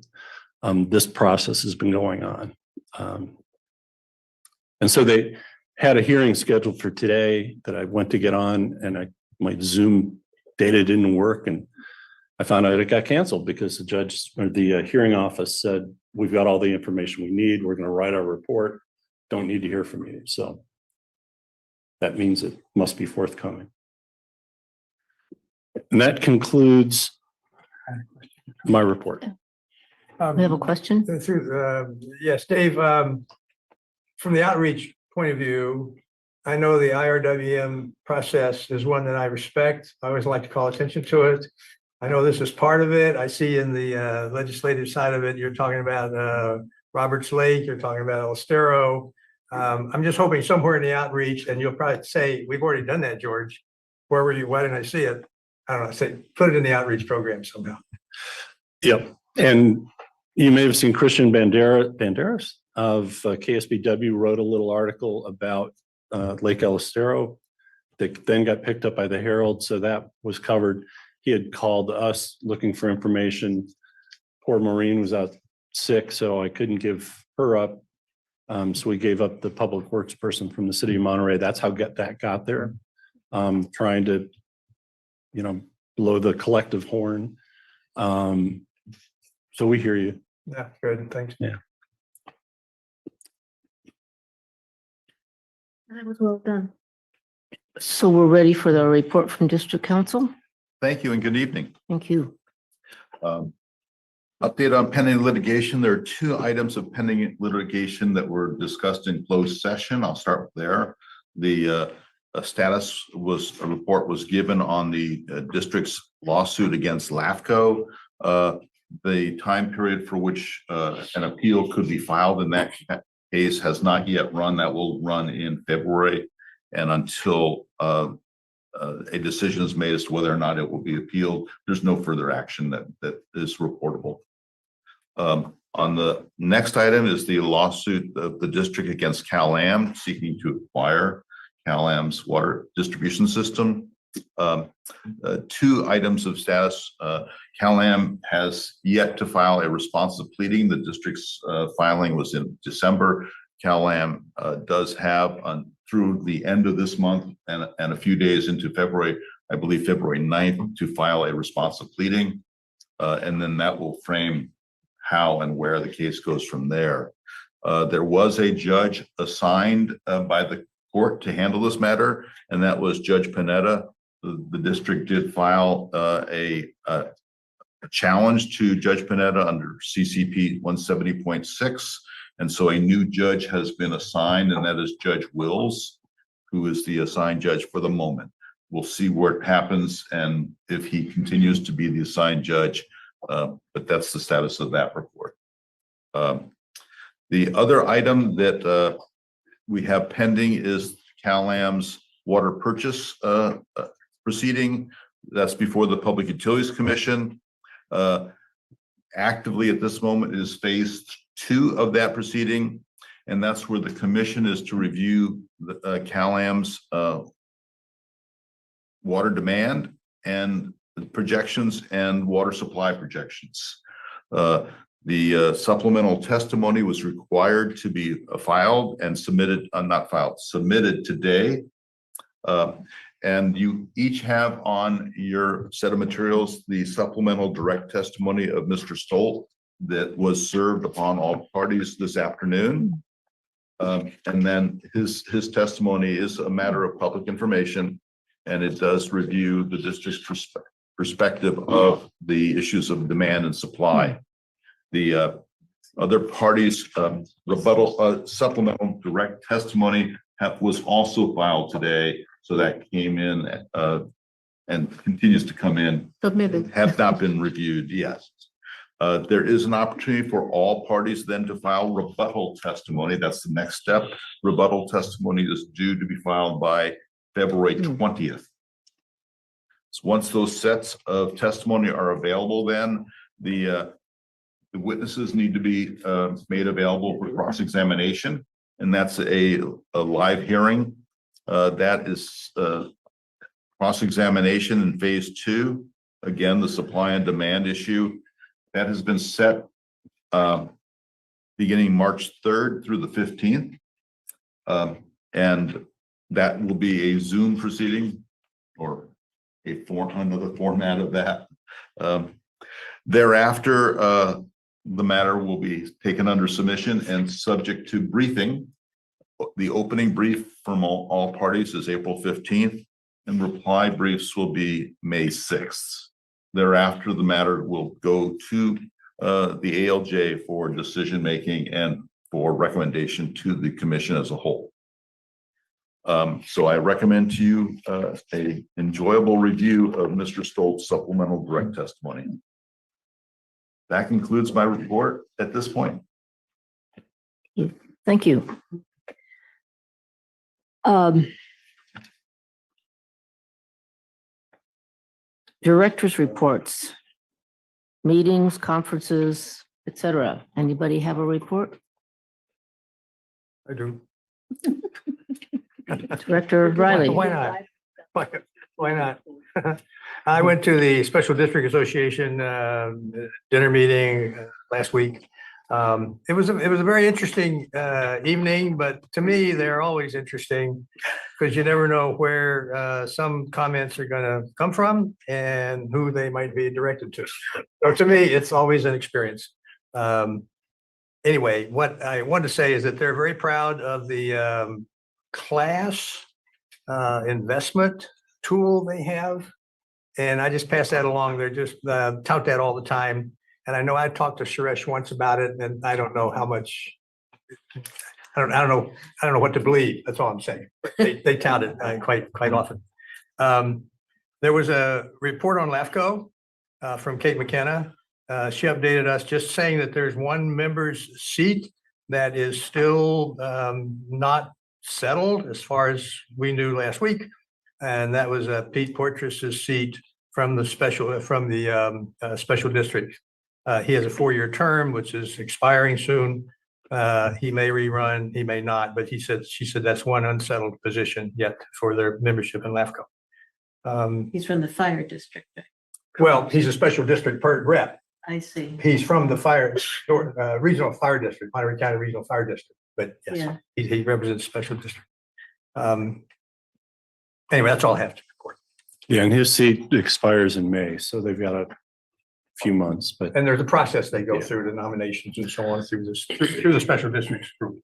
that. This process has been going on. And so they had a hearing scheduled for today that I went to get on, and my Zoom data didn't work, and I found out it got canceled because the judge or the hearing office said, we've got all the information we need. We're going to write our report. Don't need to hear from you. So that means it must be forthcoming. And that concludes my report. We have a question? Yes, Dave, from the outreach point of view, I know the IRWM process is one that I respect. I always like to call attention to it. I know this is part of it. I see in the legislative side of it, you're talking about Roberts Lake, you're talking about El Estero. I'm just hoping somewhere in the outreach, and you'll probably say, we've already done that, George. Where were you? Why didn't I see it? I don't know, say, put it in the outreach program somehow. Yep. And you may have seen Christian Banderas of KSBW wrote a little article about Lake El Estero that then got picked up by the Herald. So that was covered. He had called us looking for information. Poor Maureen was out sick, so I couldn't give her up. So we gave up the public works person from the city of Monterey. That's how that got there. Trying to, blow the collective horn. So we hear you. Yeah, good. Thanks. Yeah. That was well done. So we're ready for the report from District Council. Thank you and good evening. Thank you. Update on pending litigation. There are 2 items of pending litigation that were discussed in closed session. I'll start there. The a report was given on the district's lawsuit against LAFCO. The time period for which an appeal could be filed in that case has not yet run. That will run in February, and until a decision is made as to whether or not it will be appealed, there's no further action that is reportable. On the next item is the lawsuit of the district against Cal-Am seeking to acquire Cal-Am's water distribution system. 2 items of status. Cal-Am has yet to file a responsive pleading. The district's filing was in December. Cal-Am does have through the end of this month and a few days into February, I believe February 9th, to file a responsive pleading. And then that will frame how and where the case goes from there. There was a judge assigned by the court to handle this matter, and that was Judge Panetta. The district did file a challenge to Judge Panetta under CCP 170.6. And so a new judge has been assigned, and that is Judge Wills, who is the assigned judge for the moment. We'll see what happens and if he continues to be the assigned judge, but that's the status of that report. The other item that we have pending is CalAm's water purchase proceeding. That's before the Public Utilities Commission. Actively at this moment is phase 2 of that proceeding, and that's where the commission is to review the CalAm's water demand and projections and water supply projections. The supplemental testimony was required to be filed and submitted, not filed, submitted today. And you each have on your set of materials the supplemental direct testimony of Mr. Stolt that was served upon all parties this afternoon. And then his testimony is a matter of public information, and it does review the district's perspective of the issues of demand and supply. The other parties' rebuttal supplemental direct testimony was also filed today. So that came in and continues to come in. Submitted. Have not been reviewed yet. There is an opportunity for all parties then to file rebuttal testimony. That's the next step. Rebuttal testimony is due to be filed by February 20th. So once those sets of testimony are available, then the witnesses need to be made available for cross-examination, and that's a live hearing. That is cross-examination in phase 2. Again, the supply and demand issue that has been set beginning March 3rd through the 15th. And that will be a Zoom proceeding or another format of that. Thereafter, the matter will be taken under submission and subject to briefing. The opening brief from all parties is April 15th, and reply briefs will be May 6th. Thereafter, the matter will go to the ALJ for decision-making and for recommendation to the commission as a whole. So I recommend to you a enjoyable review of Mr. Stoltz's supplemental direct testimony. That concludes my report at this point. Thank you. Directors' reports, meetings, conferences, etc. Anybody have a report? I do. Director Riley? Why not? Why not? I went to the Special District Association dinner meeting last week. It was a very interesting evening, but to me, they're always interesting because you never know where some comments are going to come from and who they might be directed to. So to me, it's always an experience. Anyway, what I want to say is that they're very proud of the class investment tool they have. And I just pass that along. They're just tout that all the time. And I know I talked to Suresh once about it, and I don't know how much. I don't know what to believe. That's all I'm saying. They tout it quite often. There was a report on LAFCO from Kate McKenna. She updated us just saying that there's one member's seat that is still not settled as far as we knew last week, and that was Pete Portras's seat from the special district. He has a 4-year term, which is expiring soon. He may rerun, he may not, but she said that's one unsettled position yet for their membership in LAFCO. He's from the fire district. Well, he's a special district rep. I see. He's from the regional fire district, Monterey County Regional Fire District, but yes, he represents special district. Anyway, that's all I have to report. Yeah, and his seat expires in May, so they've got a few months, but. And there's a process they go through, the nominations and so on through the special districts group.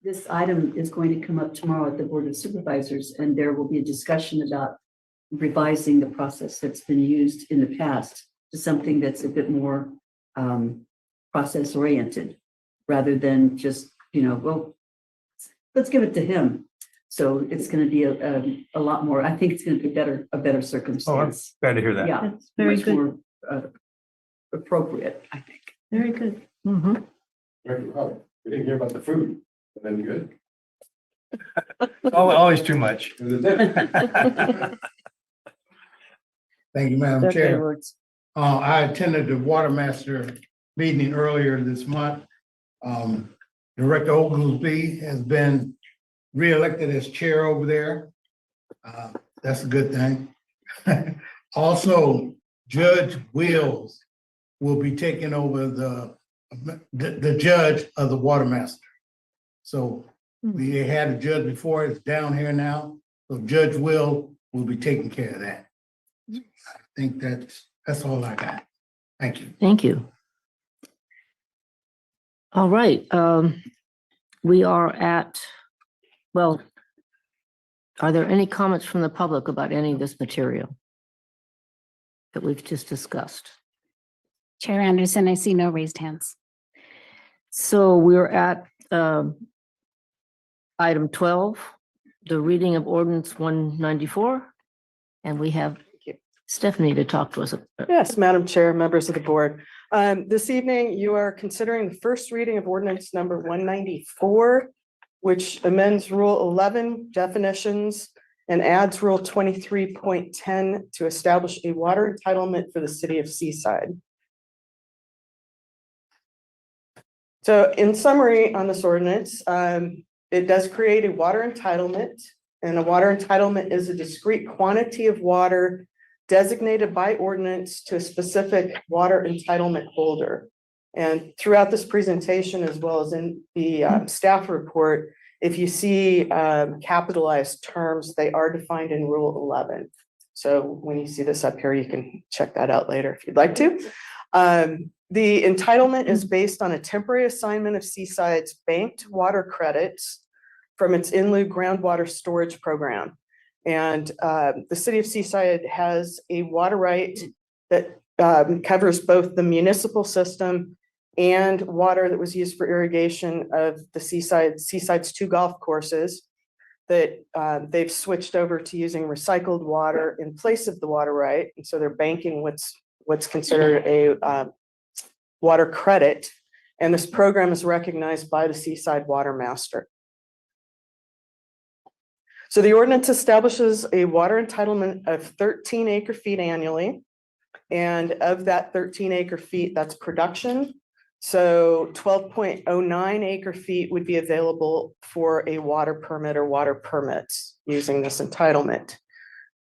This item is going to come up tomorrow at the Board of Supervisors, and there will be a discussion about revising the process that's been used in the past to something that's a bit more process oriented, rather than just, well, let's give it to him. So it's going to be a lot more, I think it's going to be a better circumstance. Glad to hear that. Yeah. That's very much good. more, appropriate, I think. Very good. Mhm. We didn't hear about the food. Then good. Always too much. Thank you, Madam Dr. Chair. Edwards. I attended the Water Master meeting earlier this month. Director Oglesby has been reelected as chair over there. That's a good thing. Also, Judge Wills will be taking over the judge of the Water Master. So we had a judge before, it's down here now. So Judge will be taking care of that. I think that's all I got. Thank you. Thank you. All right, we are at, well, are there any comments from the public about any of this material that we've just discussed? Chair Anderson, I see no raised hands. So we're at item 12, the reading of ordinance 194. And we have Stephanie to talk to us. Yes, Madam Chair, members of the board. This evening, you are considering the first reading of ordinance number 194, which amends Rule 11 definitions and adds Rule 23.10 to establish a water entitlement for the city of Seaside. So in summary on this ordinance, it does create a water entitlement, and a water entitlement is a discrete quantity of water designated by ordinance to a specific water entitlement holder. And throughout this presentation, as well as in the staff report, if you see capitalized terms, they are defined in Rule 11. So when you see this up here, you can check that out later if you'd like to. The entitlement is based on a temporary assignment of Seaside's banked water credits from its in lieu groundwater storage program. And the city of Seaside has a water right that covers both the municipal system and water that was used for irrigation of the Seaside's 2 golf courses that they've switched over to using recycled water in place of the water right. And so they're banking what's considered a water credit. And this program is recognized by the Seaside Water Master. So the ordinance establishes a water entitlement of 13 acre feet annually. And of that 13 acre feet, that's production. So 12.09 acre feet would be available for a water permit or water permits using this entitlement.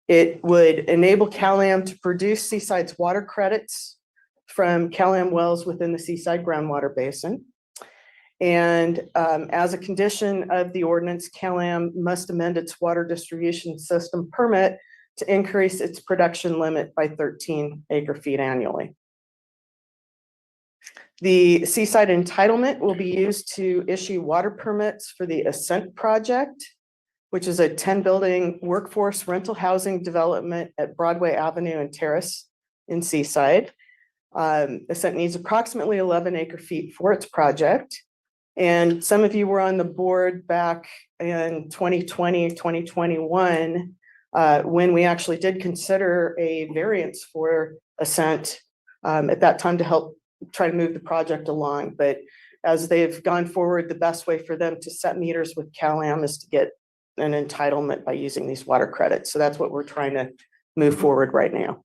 It would enable CalAm to produce Seaside's water credits from CalAm wells within the Seaside groundwater basin. And as a condition of the ordinance, CalAm must amend its water distribution system permit to increase its production limit by 13 acre feet annually. The Seaside entitlement will be used to issue water permits for the Ascent project, which is a 10-building workforce rental housing development at Broadway Avenue and Terrace in Seaside. Ascent needs approximately 11 acre feet for its project. And some of you were on the board back in 2020, 2021, when we actually did consider a variance for Ascent at that time to help try to move the project along. But as they've gone forward, the best way for them to set meters with CalAm is to get an entitlement by using these water credits. So that's what we're trying to move forward right now.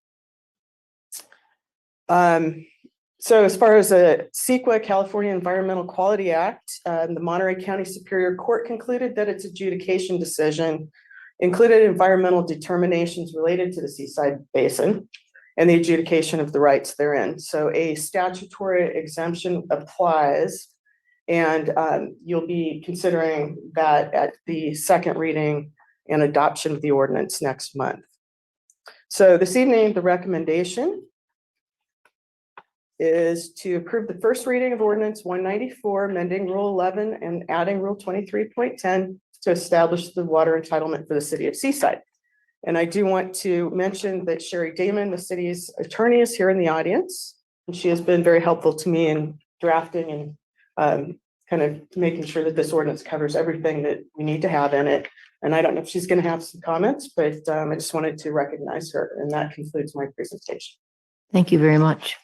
So as far as the CEQA, California Environmental Quality Act, the Monterey County Superior Court concluded that its adjudication decision included environmental determinations related to the Seaside Basin and the adjudication of the rights therein. So a statutory exemption applies, and you'll be considering that at the second reading and adoption of the ordinance next month. So this evening, the recommendation is to approve the first reading of ordinance 194, amending Rule 11 and adding Rule 23.10 to establish the water entitlement for the city of Seaside. And I do want to mention that Sherry Damon, the city's attorney, is here in the audience. And she has been very helpful to me in drafting and kind of making sure that this ordinance covers everything that we need to have in it. And I don't know if she's going to have some comments, but I just wanted to recognize her. And that concludes my presentation. Thank you very much.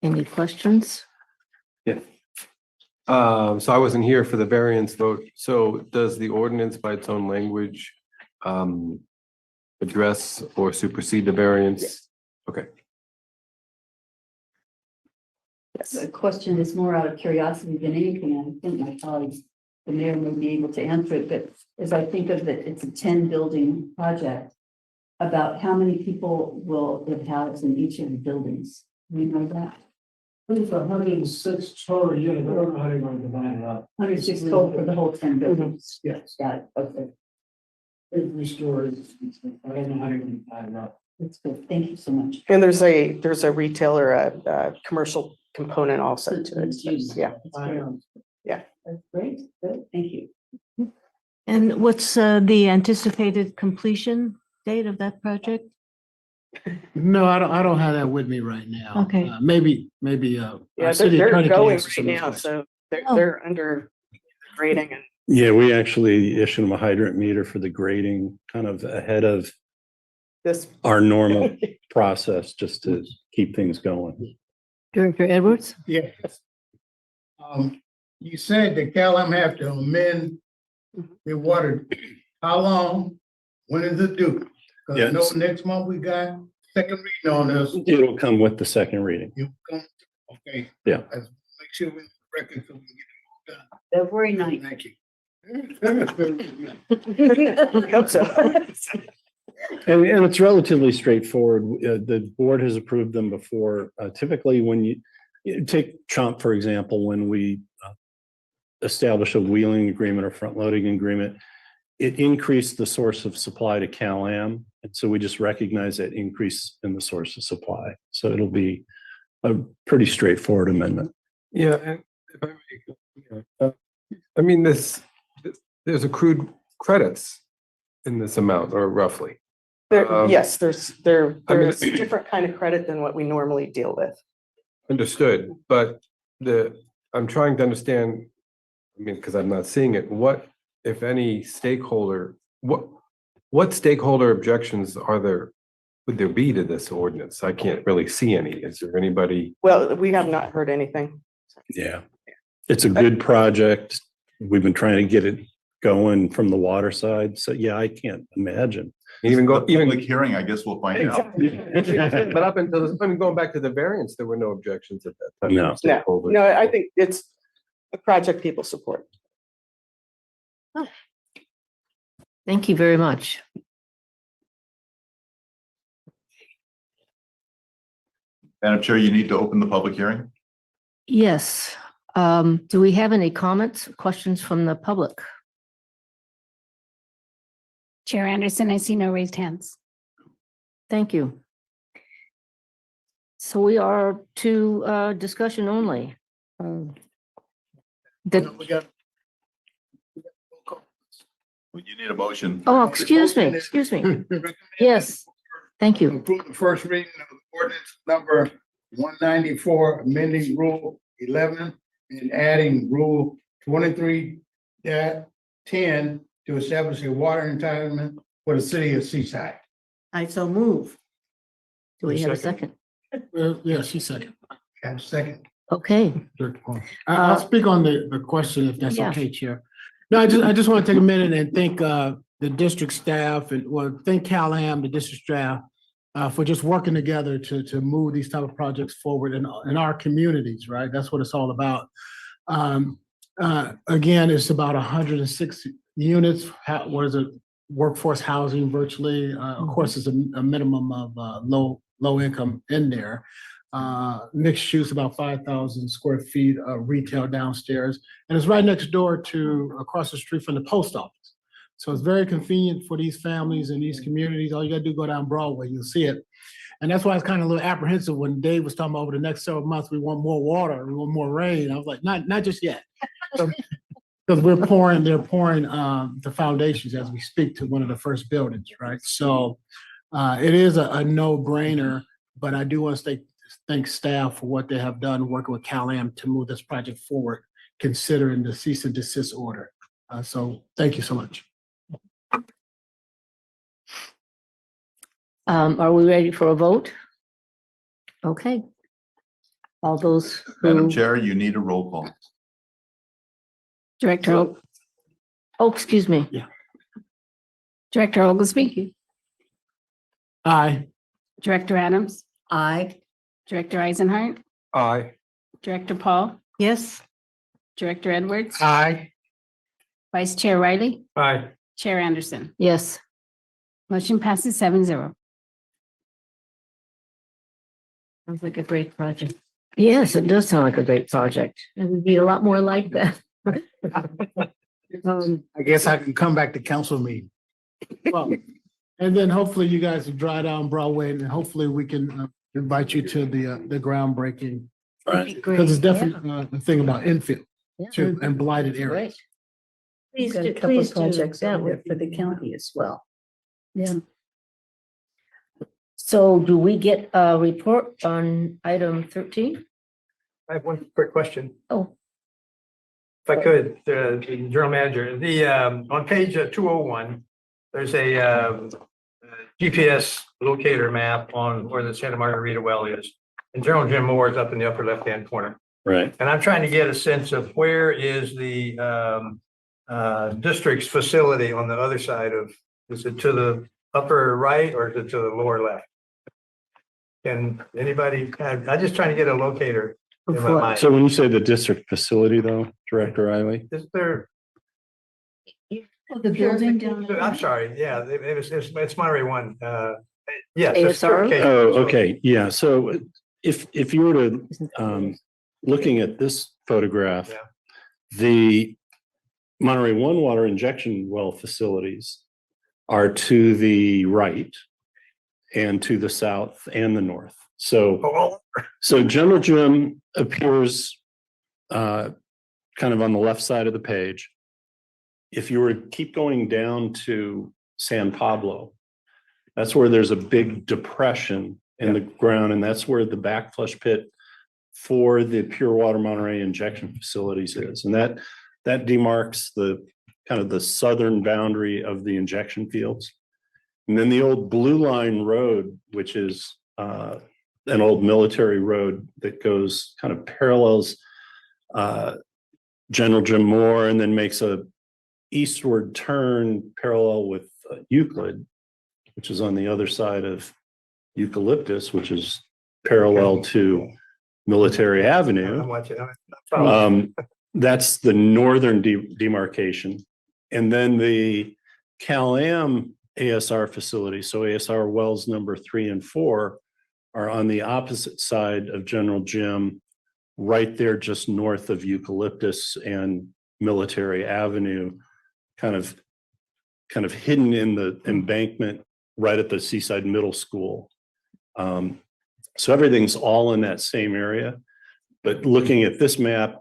Any questions? Yeah. So I wasn't here for the variance vote. So does the ordinance by its own language address or supersede the variance? Yes. Okay. Yes. The question is more out of curiosity than anything. I think my colleagues, the mayor may be able to answer it, but as I think of it, it's a 10 building project. About how many people will it house in each of the buildings? Do you know that? It's 106 total units. I don't know how they're going to divide it up. 106 total for the whole 10 buildings. Yes. Got it. Okay. Every story. I don't know how they're going to divide it up. That's good. Thank you so much. And there's a retail or a commercial component also to it. So, yeah. That's great. Yeah. That's great. Good. Thank you. And what's the anticipated completion date of that project? No, I don't have that with me right now. Okay. Maybe. Yeah, our city they're attorney can going answer right some of those now, questions. so Oh. they're under grading and Yeah, we actually issued them a hydrant meter for the grading, kind of ahead of this. our normal process, just to keep things going. Director Edwards? Yes. You said that Calum have to amend the water. How long? When is it due? Cause I know Yes. next month we got second reading on this. It'll come with the second reading. You come, okay. Yeah. Let's make sure we record so we can get it all February 9th. done. Thank you. Hope so. And it's relatively straightforward. The board has approved them before. Typically, when you take Chomp, for example, when we establish a wheeling agreement or front loading agreement, it increased the source of supply to Cal-Am. And so we just recognize that increase in the source of supply. So it'll be a pretty straightforward amendment. Yeah. And if I may, I mean, there's accrued credits in this amount, or roughly. Yes, there's I mean, a different kind of credit than what we normally deal with. Understood, but I'm trying to understand, I mean, because I'm not seeing it, what, if any, stakeholder, what stakeholder objections would there be to this ordinance? I can't really see any. Is there anybody? Well, we have not heard anything. Yeah. It's a good project. We've been trying to get it going from the water side. So yeah, I can't imagine. Even go, Public hearing, I guess we'll find out. But up until, I mean, going back to the variance, there were no objections at that time. No. from stakeholders. No, I think it's a project people support. Thank you very much. Madam Chair, you need to open the public hearing. Yes. Do we have any comments, questions from the public? Chair Anderson, I see no raised hands. Thank you. So we are to discussion only. We got. You need a motion. Oh, excuse me. Yes, thank you. Approve the first reading of ordinance number 194, amending rule 11 and adding rule 23-10 to establish a water entitlement for the city of Seaside. I so move. Do we have a second? Yeah, she second. And second. Okay, I'll speak on the question if that's Yeah. okay, Chair. No, I just want to take a minute and thank the district staff and thank Cal-Am, the district staff, for just working together to move these type of projects forward in our communities, right? That's what it's all about. Again, it's about 106 units. What is it? Workforce housing virtually. Of course, there's a minimum of low income in there. Mixed use, about 5,000 square feet of retail downstairs. And it's right next door to across the street from the post office. So it's very convenient for these families and these communities. All you gotta do is go down Broadway, you'll see it. And that's why I was kind of a little apprehensive when Dave was talking about over the next several months, we want more water, we want more rain. I was like, not just yet. Because they're pouring the foundations as we speak to one of the first buildings, right? So it is a no-brainer, but I do want to thank staff for what they have done, working with Cal-Am to move this project forward, considering the cease and desist order. So thank you so much. Are we ready for a vote? Okay. All those Madam who, Chair, you need a roll call. Director, oh, excuse me. Director Oglesby, Aye. Director Adams, Aye. Director Eisenhart, Aye. Director Paul, Yes, Director Edwards, Aye. Vice Chair Riley, Aye. Chair Anderson. Yes. Motion passes 7-0. Sounds like a great project. Yes, it does sound like a great project. It would be a lot more like that. I guess I can come back to council meeting. Well, and then hopefully you guys will drive down Broadway and hopefully we can invite you to the groundbreaking. Right. Because it's definitely a thing about infield Yeah. too and blighted areas. Great. We've Please got a do, couple please of do. projects That out there would for the county as well. Yeah. So do we get a report on item 13? I have one quick question. Oh, If I could, the general manager, on page 201, there's a GPS locator map on where the Santa Margarita well is. And General Jim Moore is up in the upper left-hand corner. Right. And I'm trying to get a sense of where is the district's facility on the other side of, is it to the upper right or is it to the lower left? Can anybody, I'm just trying to get a locator in my mind. So when you say the district facility though, Director Riley? Is there? The building down. I'm sorry, yeah, it's Monterey one, yes. it's ASR? purification. Oh, So- okay, yeah, so if you were to, looking at this photograph, Yeah. the Monterey One water injection well facilities are to the right and to the south and the north. So, Oh, so General Jim appears kind of on the left side of the page. If you were to keep going down to San Pablo, that's where there's a big depression in the ground, and that's where the backflush pit for the pure water Monterey injection facilities is. And that demarks the kind of the southern boundary of the injection fields. And then the old Blue Line Road, which is an old military road that goes kind of parallels General Jim Moore and then makes a eastward turn parallel with Euclid, which is on the other side of Eucalyptus, which is parallel to Military I'm Avenue. watching. I'm following. That's the northern demarcation. And then the Cal-Am ASR facility, so ASR wells number 3 and 4 are on the opposite side of General Jim, right there just north of Eucalyptus and Military Avenue, kind of hidden in the embankment right at the Seaside Middle School. So everything's all in that same area. But looking at this map,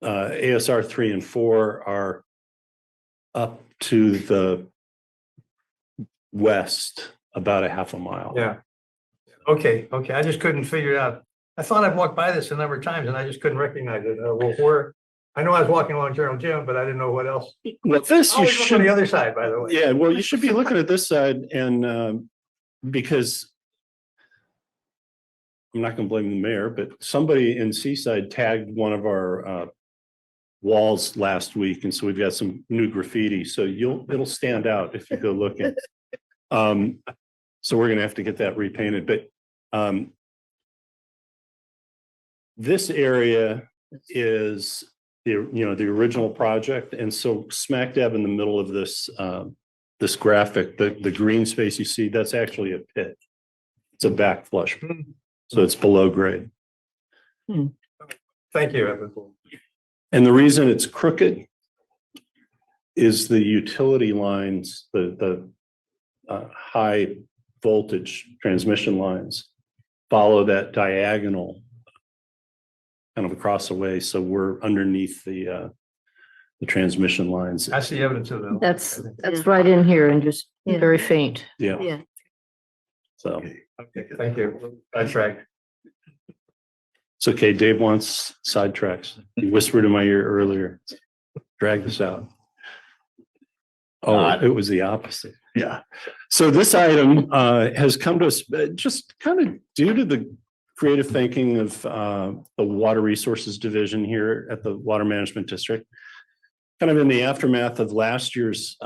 ASR 3 and 4 are up to the west about a half a mile. Yeah. Okay, I just couldn't figure it out. I thought I've walked by this a number of times and I just couldn't recognize it. Well, where, I know I was walking along General Jim, but I didn't know what else. Well, this I you always look on the should, other side, by the way. yeah, well, you should be looking at this side and because I'm not gonna blame the mayor, but somebody in Seaside tagged one of our walls last week, and so we've got some new graffiti, so it'll stand out if you go looking. So we're gonna have to get that repainted, but this area is the original project, and so smack dab in the middle of this this graphic, the green space you see, that's actually a pit. It's a backflush, so it's below grade. Thank you, Evan. And the reason it's crooked is the utility lines, the high voltage transmission lines follow that diagonal kind of across the way. So we're underneath the the transmission lines. That's the evidence of the. That's right in here and just Yeah. very faint. Yeah, Yeah. so Okay, thank you. That's right. it's okay. Dave wants sidetracks. He whispered in my ear earlier, drag this out. Oh, it was the opposite. Yeah. So this item has come to us just kind of due to the creative thinking of the Water Resources Division here at the Water Management District. Kind of in the aftermath of last year's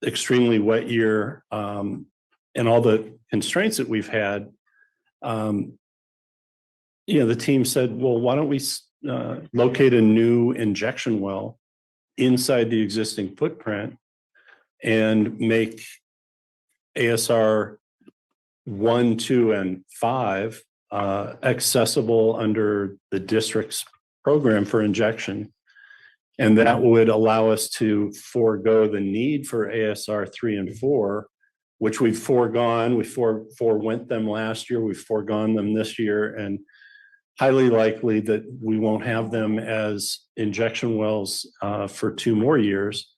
extremely wet year and all the constraints that we've had, the team said, well, why don't we locate a new injection well inside the existing footprint and make ASR 1, 2, and 5 accessible under the district's program for injection. And that would allow us to forego the need for ASR 3 and 4, which we've foregone. We forewent them last year. We've foregone them this year, and highly likely that we won't have them as injection wells for 2 more years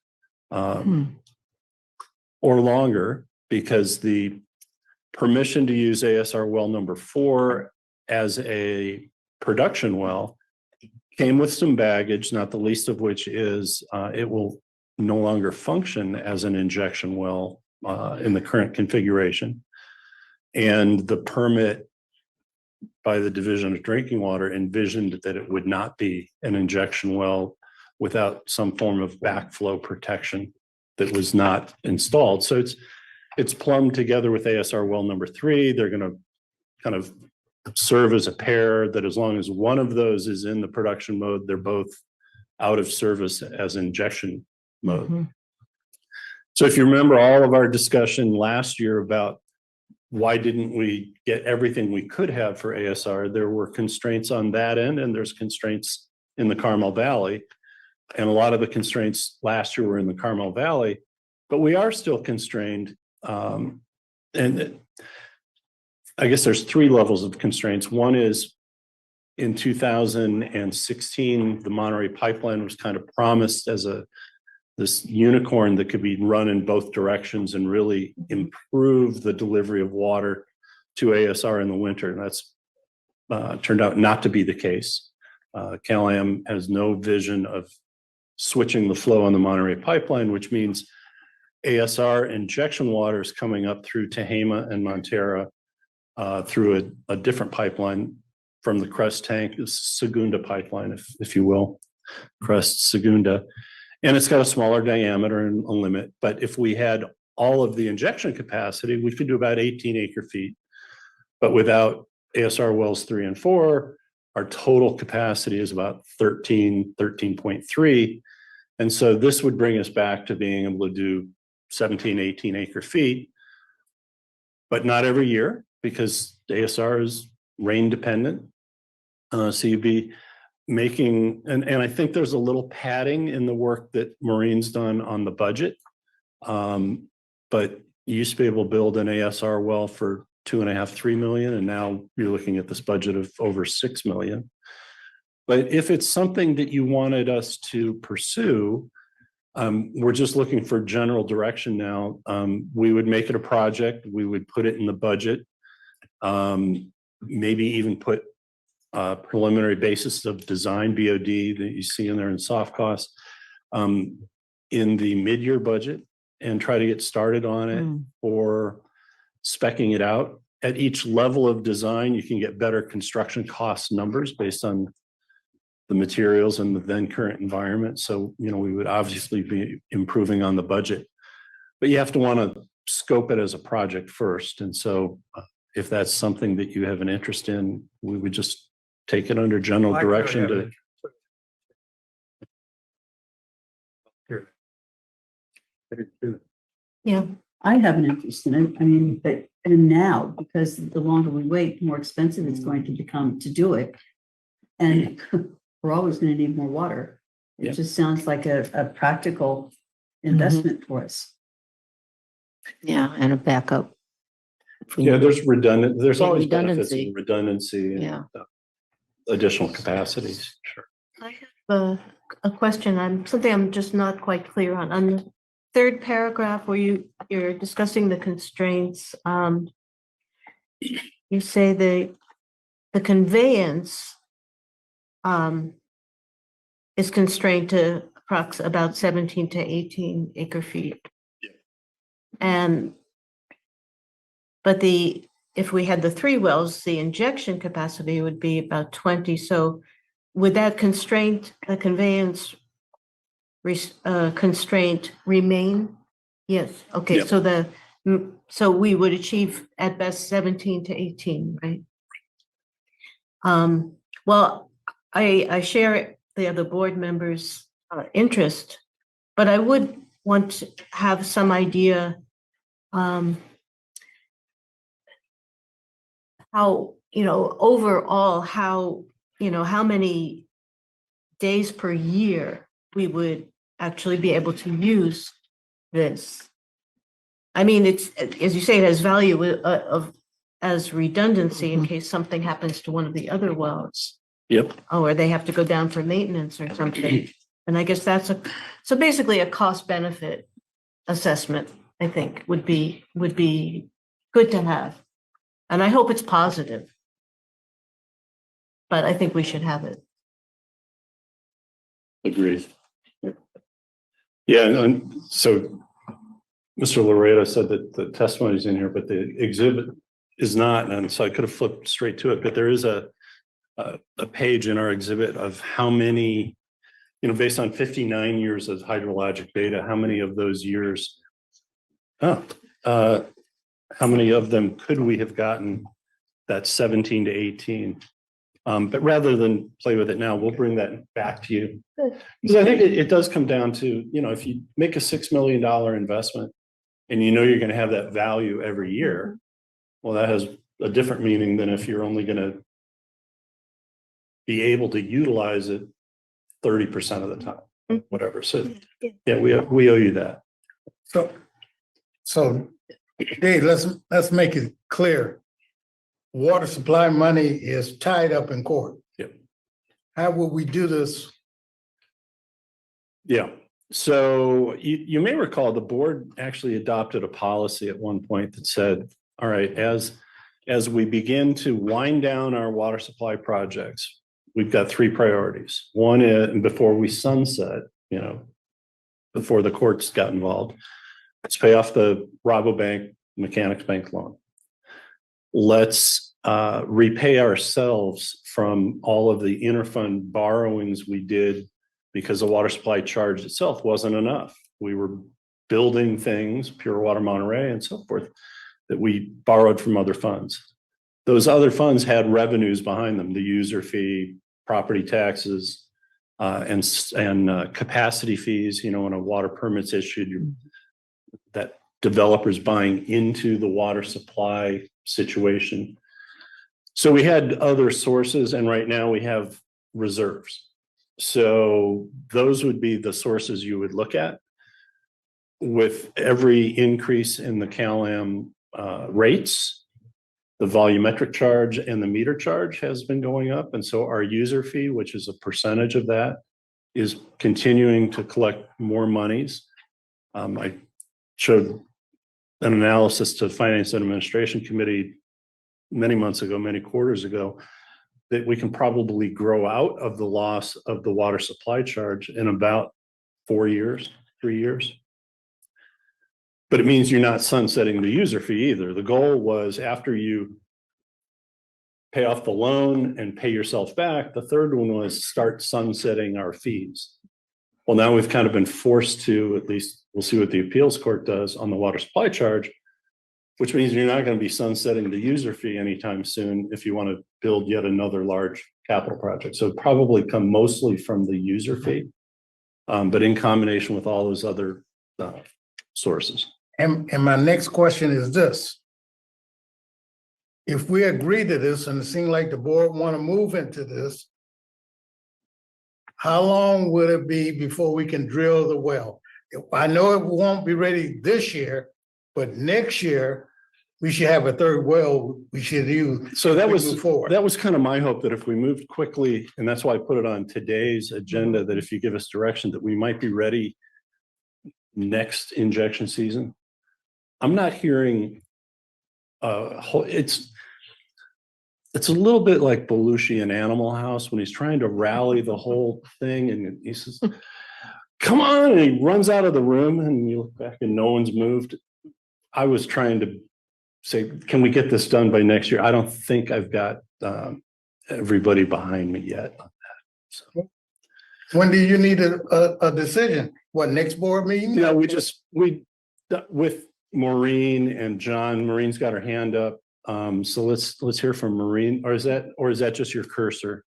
or longer, because the permission to use ASR well number 4 as a production well came with some baggage, not the least of which is it will no longer function as an injection well in the current configuration. And the permit by the Division of Drinking Water envisioned that it would not be an injection well without some form of backflow protection that was not installed. So it's plumbed together with ASR well number 3. They're going to kind of serve as a pair that as long as one of those is in the production mode, they're both out of service as injection mode. So if you remember all of our discussion last year about why didn't we get everything we could have for ASR, there were constraints on that end, and there's constraints in the Carmel Valley. And a lot of the constraints last year were in the Carmel Valley, but we are still constrained. And I guess there's 3 levels of constraints. One is in 2016, the Monterey pipeline was kind of promised as this unicorn that could be run in both directions and really improve the delivery of water to ASR in the winter. And that's turned out not to be the case. Cal-Am has no vision of switching the flow on the Monterey pipeline, which means ASR injection water is coming up through Tehama and Montera through a different pipeline from the Crest tank, the Segunda pipeline, if you will, Crest Segunda. And it's got a smaller diameter and a limit. But if we had all of the injection capacity, we could do about 18 acre feet. But without ASR wells 3 and 4, our total capacity is about 13.3. And so this would bring us back to being able to do 17, 18 acre feet, but not every year because ASR is rain dependent. So you'd be making, and I think there's a little padding in the work that Maureen's done on the budget. But you used to be able to build an ASR well for $2.5–3 million, and now you're looking at this budget of over $6 million. But if it's something that you wanted us to pursue, we're just looking for general direction now. We would make it a project. We would put it in the budget. Maybe even put preliminary basis of design BOD that you see in there in soft costs in the mid-year budget and try to get started on it or speccing it out. At each level of design, you can get better construction cost numbers based on the materials and the then current environment. So, we would obviously be improving on the budget, but you have to want to scope it as a project first. And so if that's something that you have an interest in, we would just take it under general direction to. Yeah. I have an interest in it. I mean, but and now, because the longer we wait, the more expensive it's going to become to do it. And we're always going to need more water. It just sounds like a practical investment for us. Yeah, and a backup. Yeah, there's there's always benefits Redundancy. in redundancy and additional capacities. Sure. I have a question, something I'm just not quite clear on. On the third paragraph where you're discussing the constraints, you say the conveyance is constrained to about 17 to 18 acre feet. But if we had the 3 wells, the injection capacity would be about 20. So would that constraint, the conveyance constraint remain? Yes, okay, Yep. so we would achieve at best 17 to 18, right? Well, I share the other board members' interest, but I would want to have some idea how, overall, how many days per year we would actually be able to use this. I mean, it's, as you say, it has value as redundancy in case something happens to one of the other wells. Yep. Or they have to go down for maintenance or something. And I guess so basically a cost benefit assessment, I think, would be good to have. And I hope it's positive. But I think we should have it. Agreed. Yeah, and so Mr. Laredo said that the testimony is in here, but the exhibit is not, and so I could have flipped straight to it, but there is a page in our exhibit of how many, based on 59 years of hydrologic data, how many of those years, how many of them could we have gotten that 17 to 18? But rather than play with it now, we'll bring that back to you. Because I think it does come down to, if you make a $6 million investment and you're going to have that value every year, well, that has a different meaning than if you're only going to be able to utilize it 30% of the time, whatever. So, yeah, we owe you that. So Dave, let's make it clear. Water supply money is tied up in court. Yep. How will we do this? Yeah. So you may recall the board actually adopted a policy at one point that said, all right, as we begin to wind down our water supply projects, we've got 3 priorities. One is, before we sunset, before the courts got involved, let's pay off the Rabobank Mechanics Bank loan. Let's repay ourselves from all of the interfund borrowings we did because the water supply charge itself wasn't enough. We were building things, Pure Water Monterey and so forth, that we borrowed from other funds. Those other funds had revenues behind them, the user fee, property taxes, and capacity fees, when a water permit's issued, that developers buying into the water supply situation. So we had other sources, and right now we have reserves. So those would be the sources you would look at. With every increase in the CalAm rates, the volumetric charge and the meter charge has been going up. And so our user fee, which is a percentage of that, is continuing to collect more monies. I showed an analysis to Finance and Administration Committee many months ago, many quarters ago, that we can probably grow out of the loss of the water supply charge in about 3 years. But it means you're not sunsetting the user fee either. The goal was, after you pay off the loan and pay yourself back, the third one was start sunsetting our fees. Well, now we've kind of been forced to, at least we'll see what the appeals court does on the water supply charge, which means you're not going to be sunsetting the user fee anytime soon if you want to build yet another large capital project. So it'd probably come mostly from the user fee, but in combination with all those other sources. And my next question is this. If we agree to this, and it seems like the board want to move into this, how long will it be before we can drill the well? I know it won't be ready this year, but next year, we should have a third well we should use. So that we was, move forward. that was kind of my hope that if we moved quickly, and that's why I put it on today's agenda, that if you give us direction, that we might be ready next injection season. I'm not hearing, it's a little bit like Belushi in Animal House when he's trying to rally the whole thing and he says, come on, and he runs out of the room and you look back and no one's moved. I was trying to say, can we get this done by next year? I don't think I've got everybody behind me yet on that. So, When do you need a decision? What, next board meeting? yeah, with Maureen and John, Maureen's got her hand up. So let's hear from Maureen, or is that just your cursor?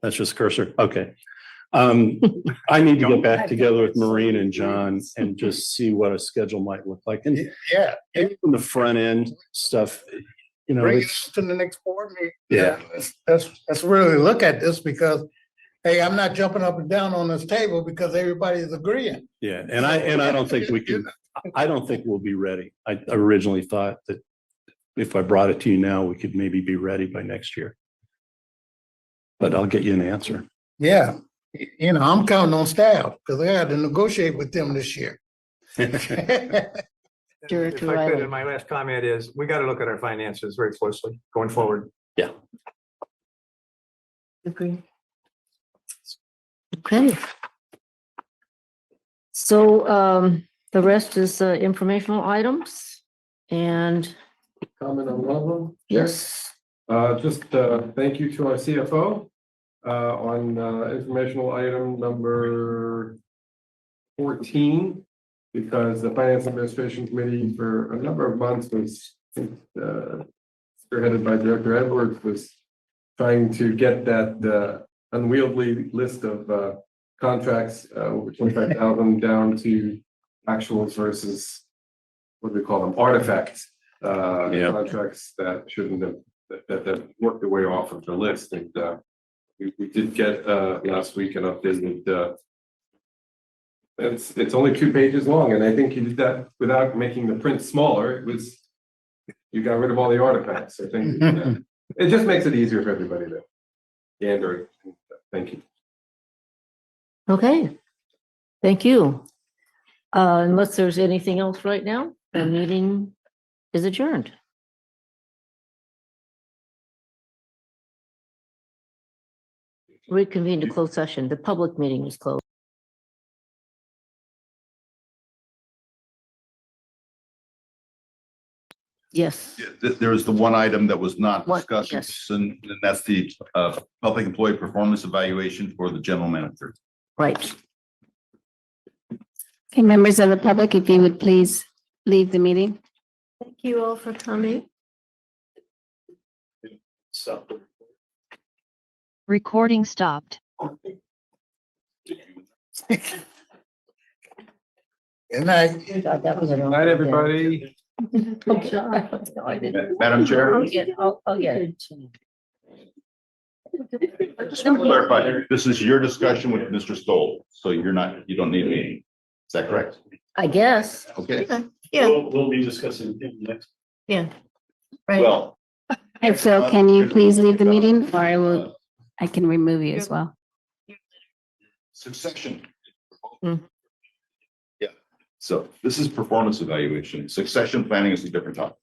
That's just cursor. Okay. I need to get back together with Maureen and John and just see what a schedule might look like. And Yeah. even the front end stuff, you know, Bring it it's, to the next board meeting. Yeah. Let's really look at this because, hey, I'm not jumping up and down on this table because everybody's agreeing. yeah. And I don't think we can, I don't think we'll be ready. I originally thought that if I brought it to you now, we could maybe be ready by next year. But I'll get you an answer. Yeah. You know, I'm counting on staff because I had to negotiate with them this year. If I could, and my last comment is, we got to look at our finances very closely going forward. Yeah. Agree. Okay. So the rest is informational items and Comment on one of them? yes, Just thank you to our CFO on informational item number 14, because the Finance Administration Committee for a number of months was spearheaded by Director Edwards, was trying to get that unwieldy list of contracts over 25,000 down to actuals versus what do we call them, artifacts. Contracts that shouldn't have, that worked their way off of the list. And we did get last week an updated, it's only 2 pages long, and I think you did that without making the print smaller. It was, you got rid of all the artifacts. I think it just makes it easier for everybody to gander. Thank you. okay. Thank you. Unless there's anything else right now, the meeting is adjourned. Reconvene to closed session. The public meeting is closed. Yes, There was the one item that was not What? discussed, Yes. and that's the public employee performance evaluation for the general manager. right. Okay, members of the public, if you would please leave the meeting. Thank you all for coming. So. Recording stopped. Good night. Good night, everybody. Madam Chair, Oh, yeah. just to clarify, this is your discussion with Mr. Stoll, so you don't need me. Is that correct? I guess. Okay, Yeah, We'll be discussing it next. yeah. Right. well. Hey, Phil, can you please leave the meeting or I can remove you as well. Succession. Hmm. Yeah, so this is performance evaluation. Succession planning is a different topic.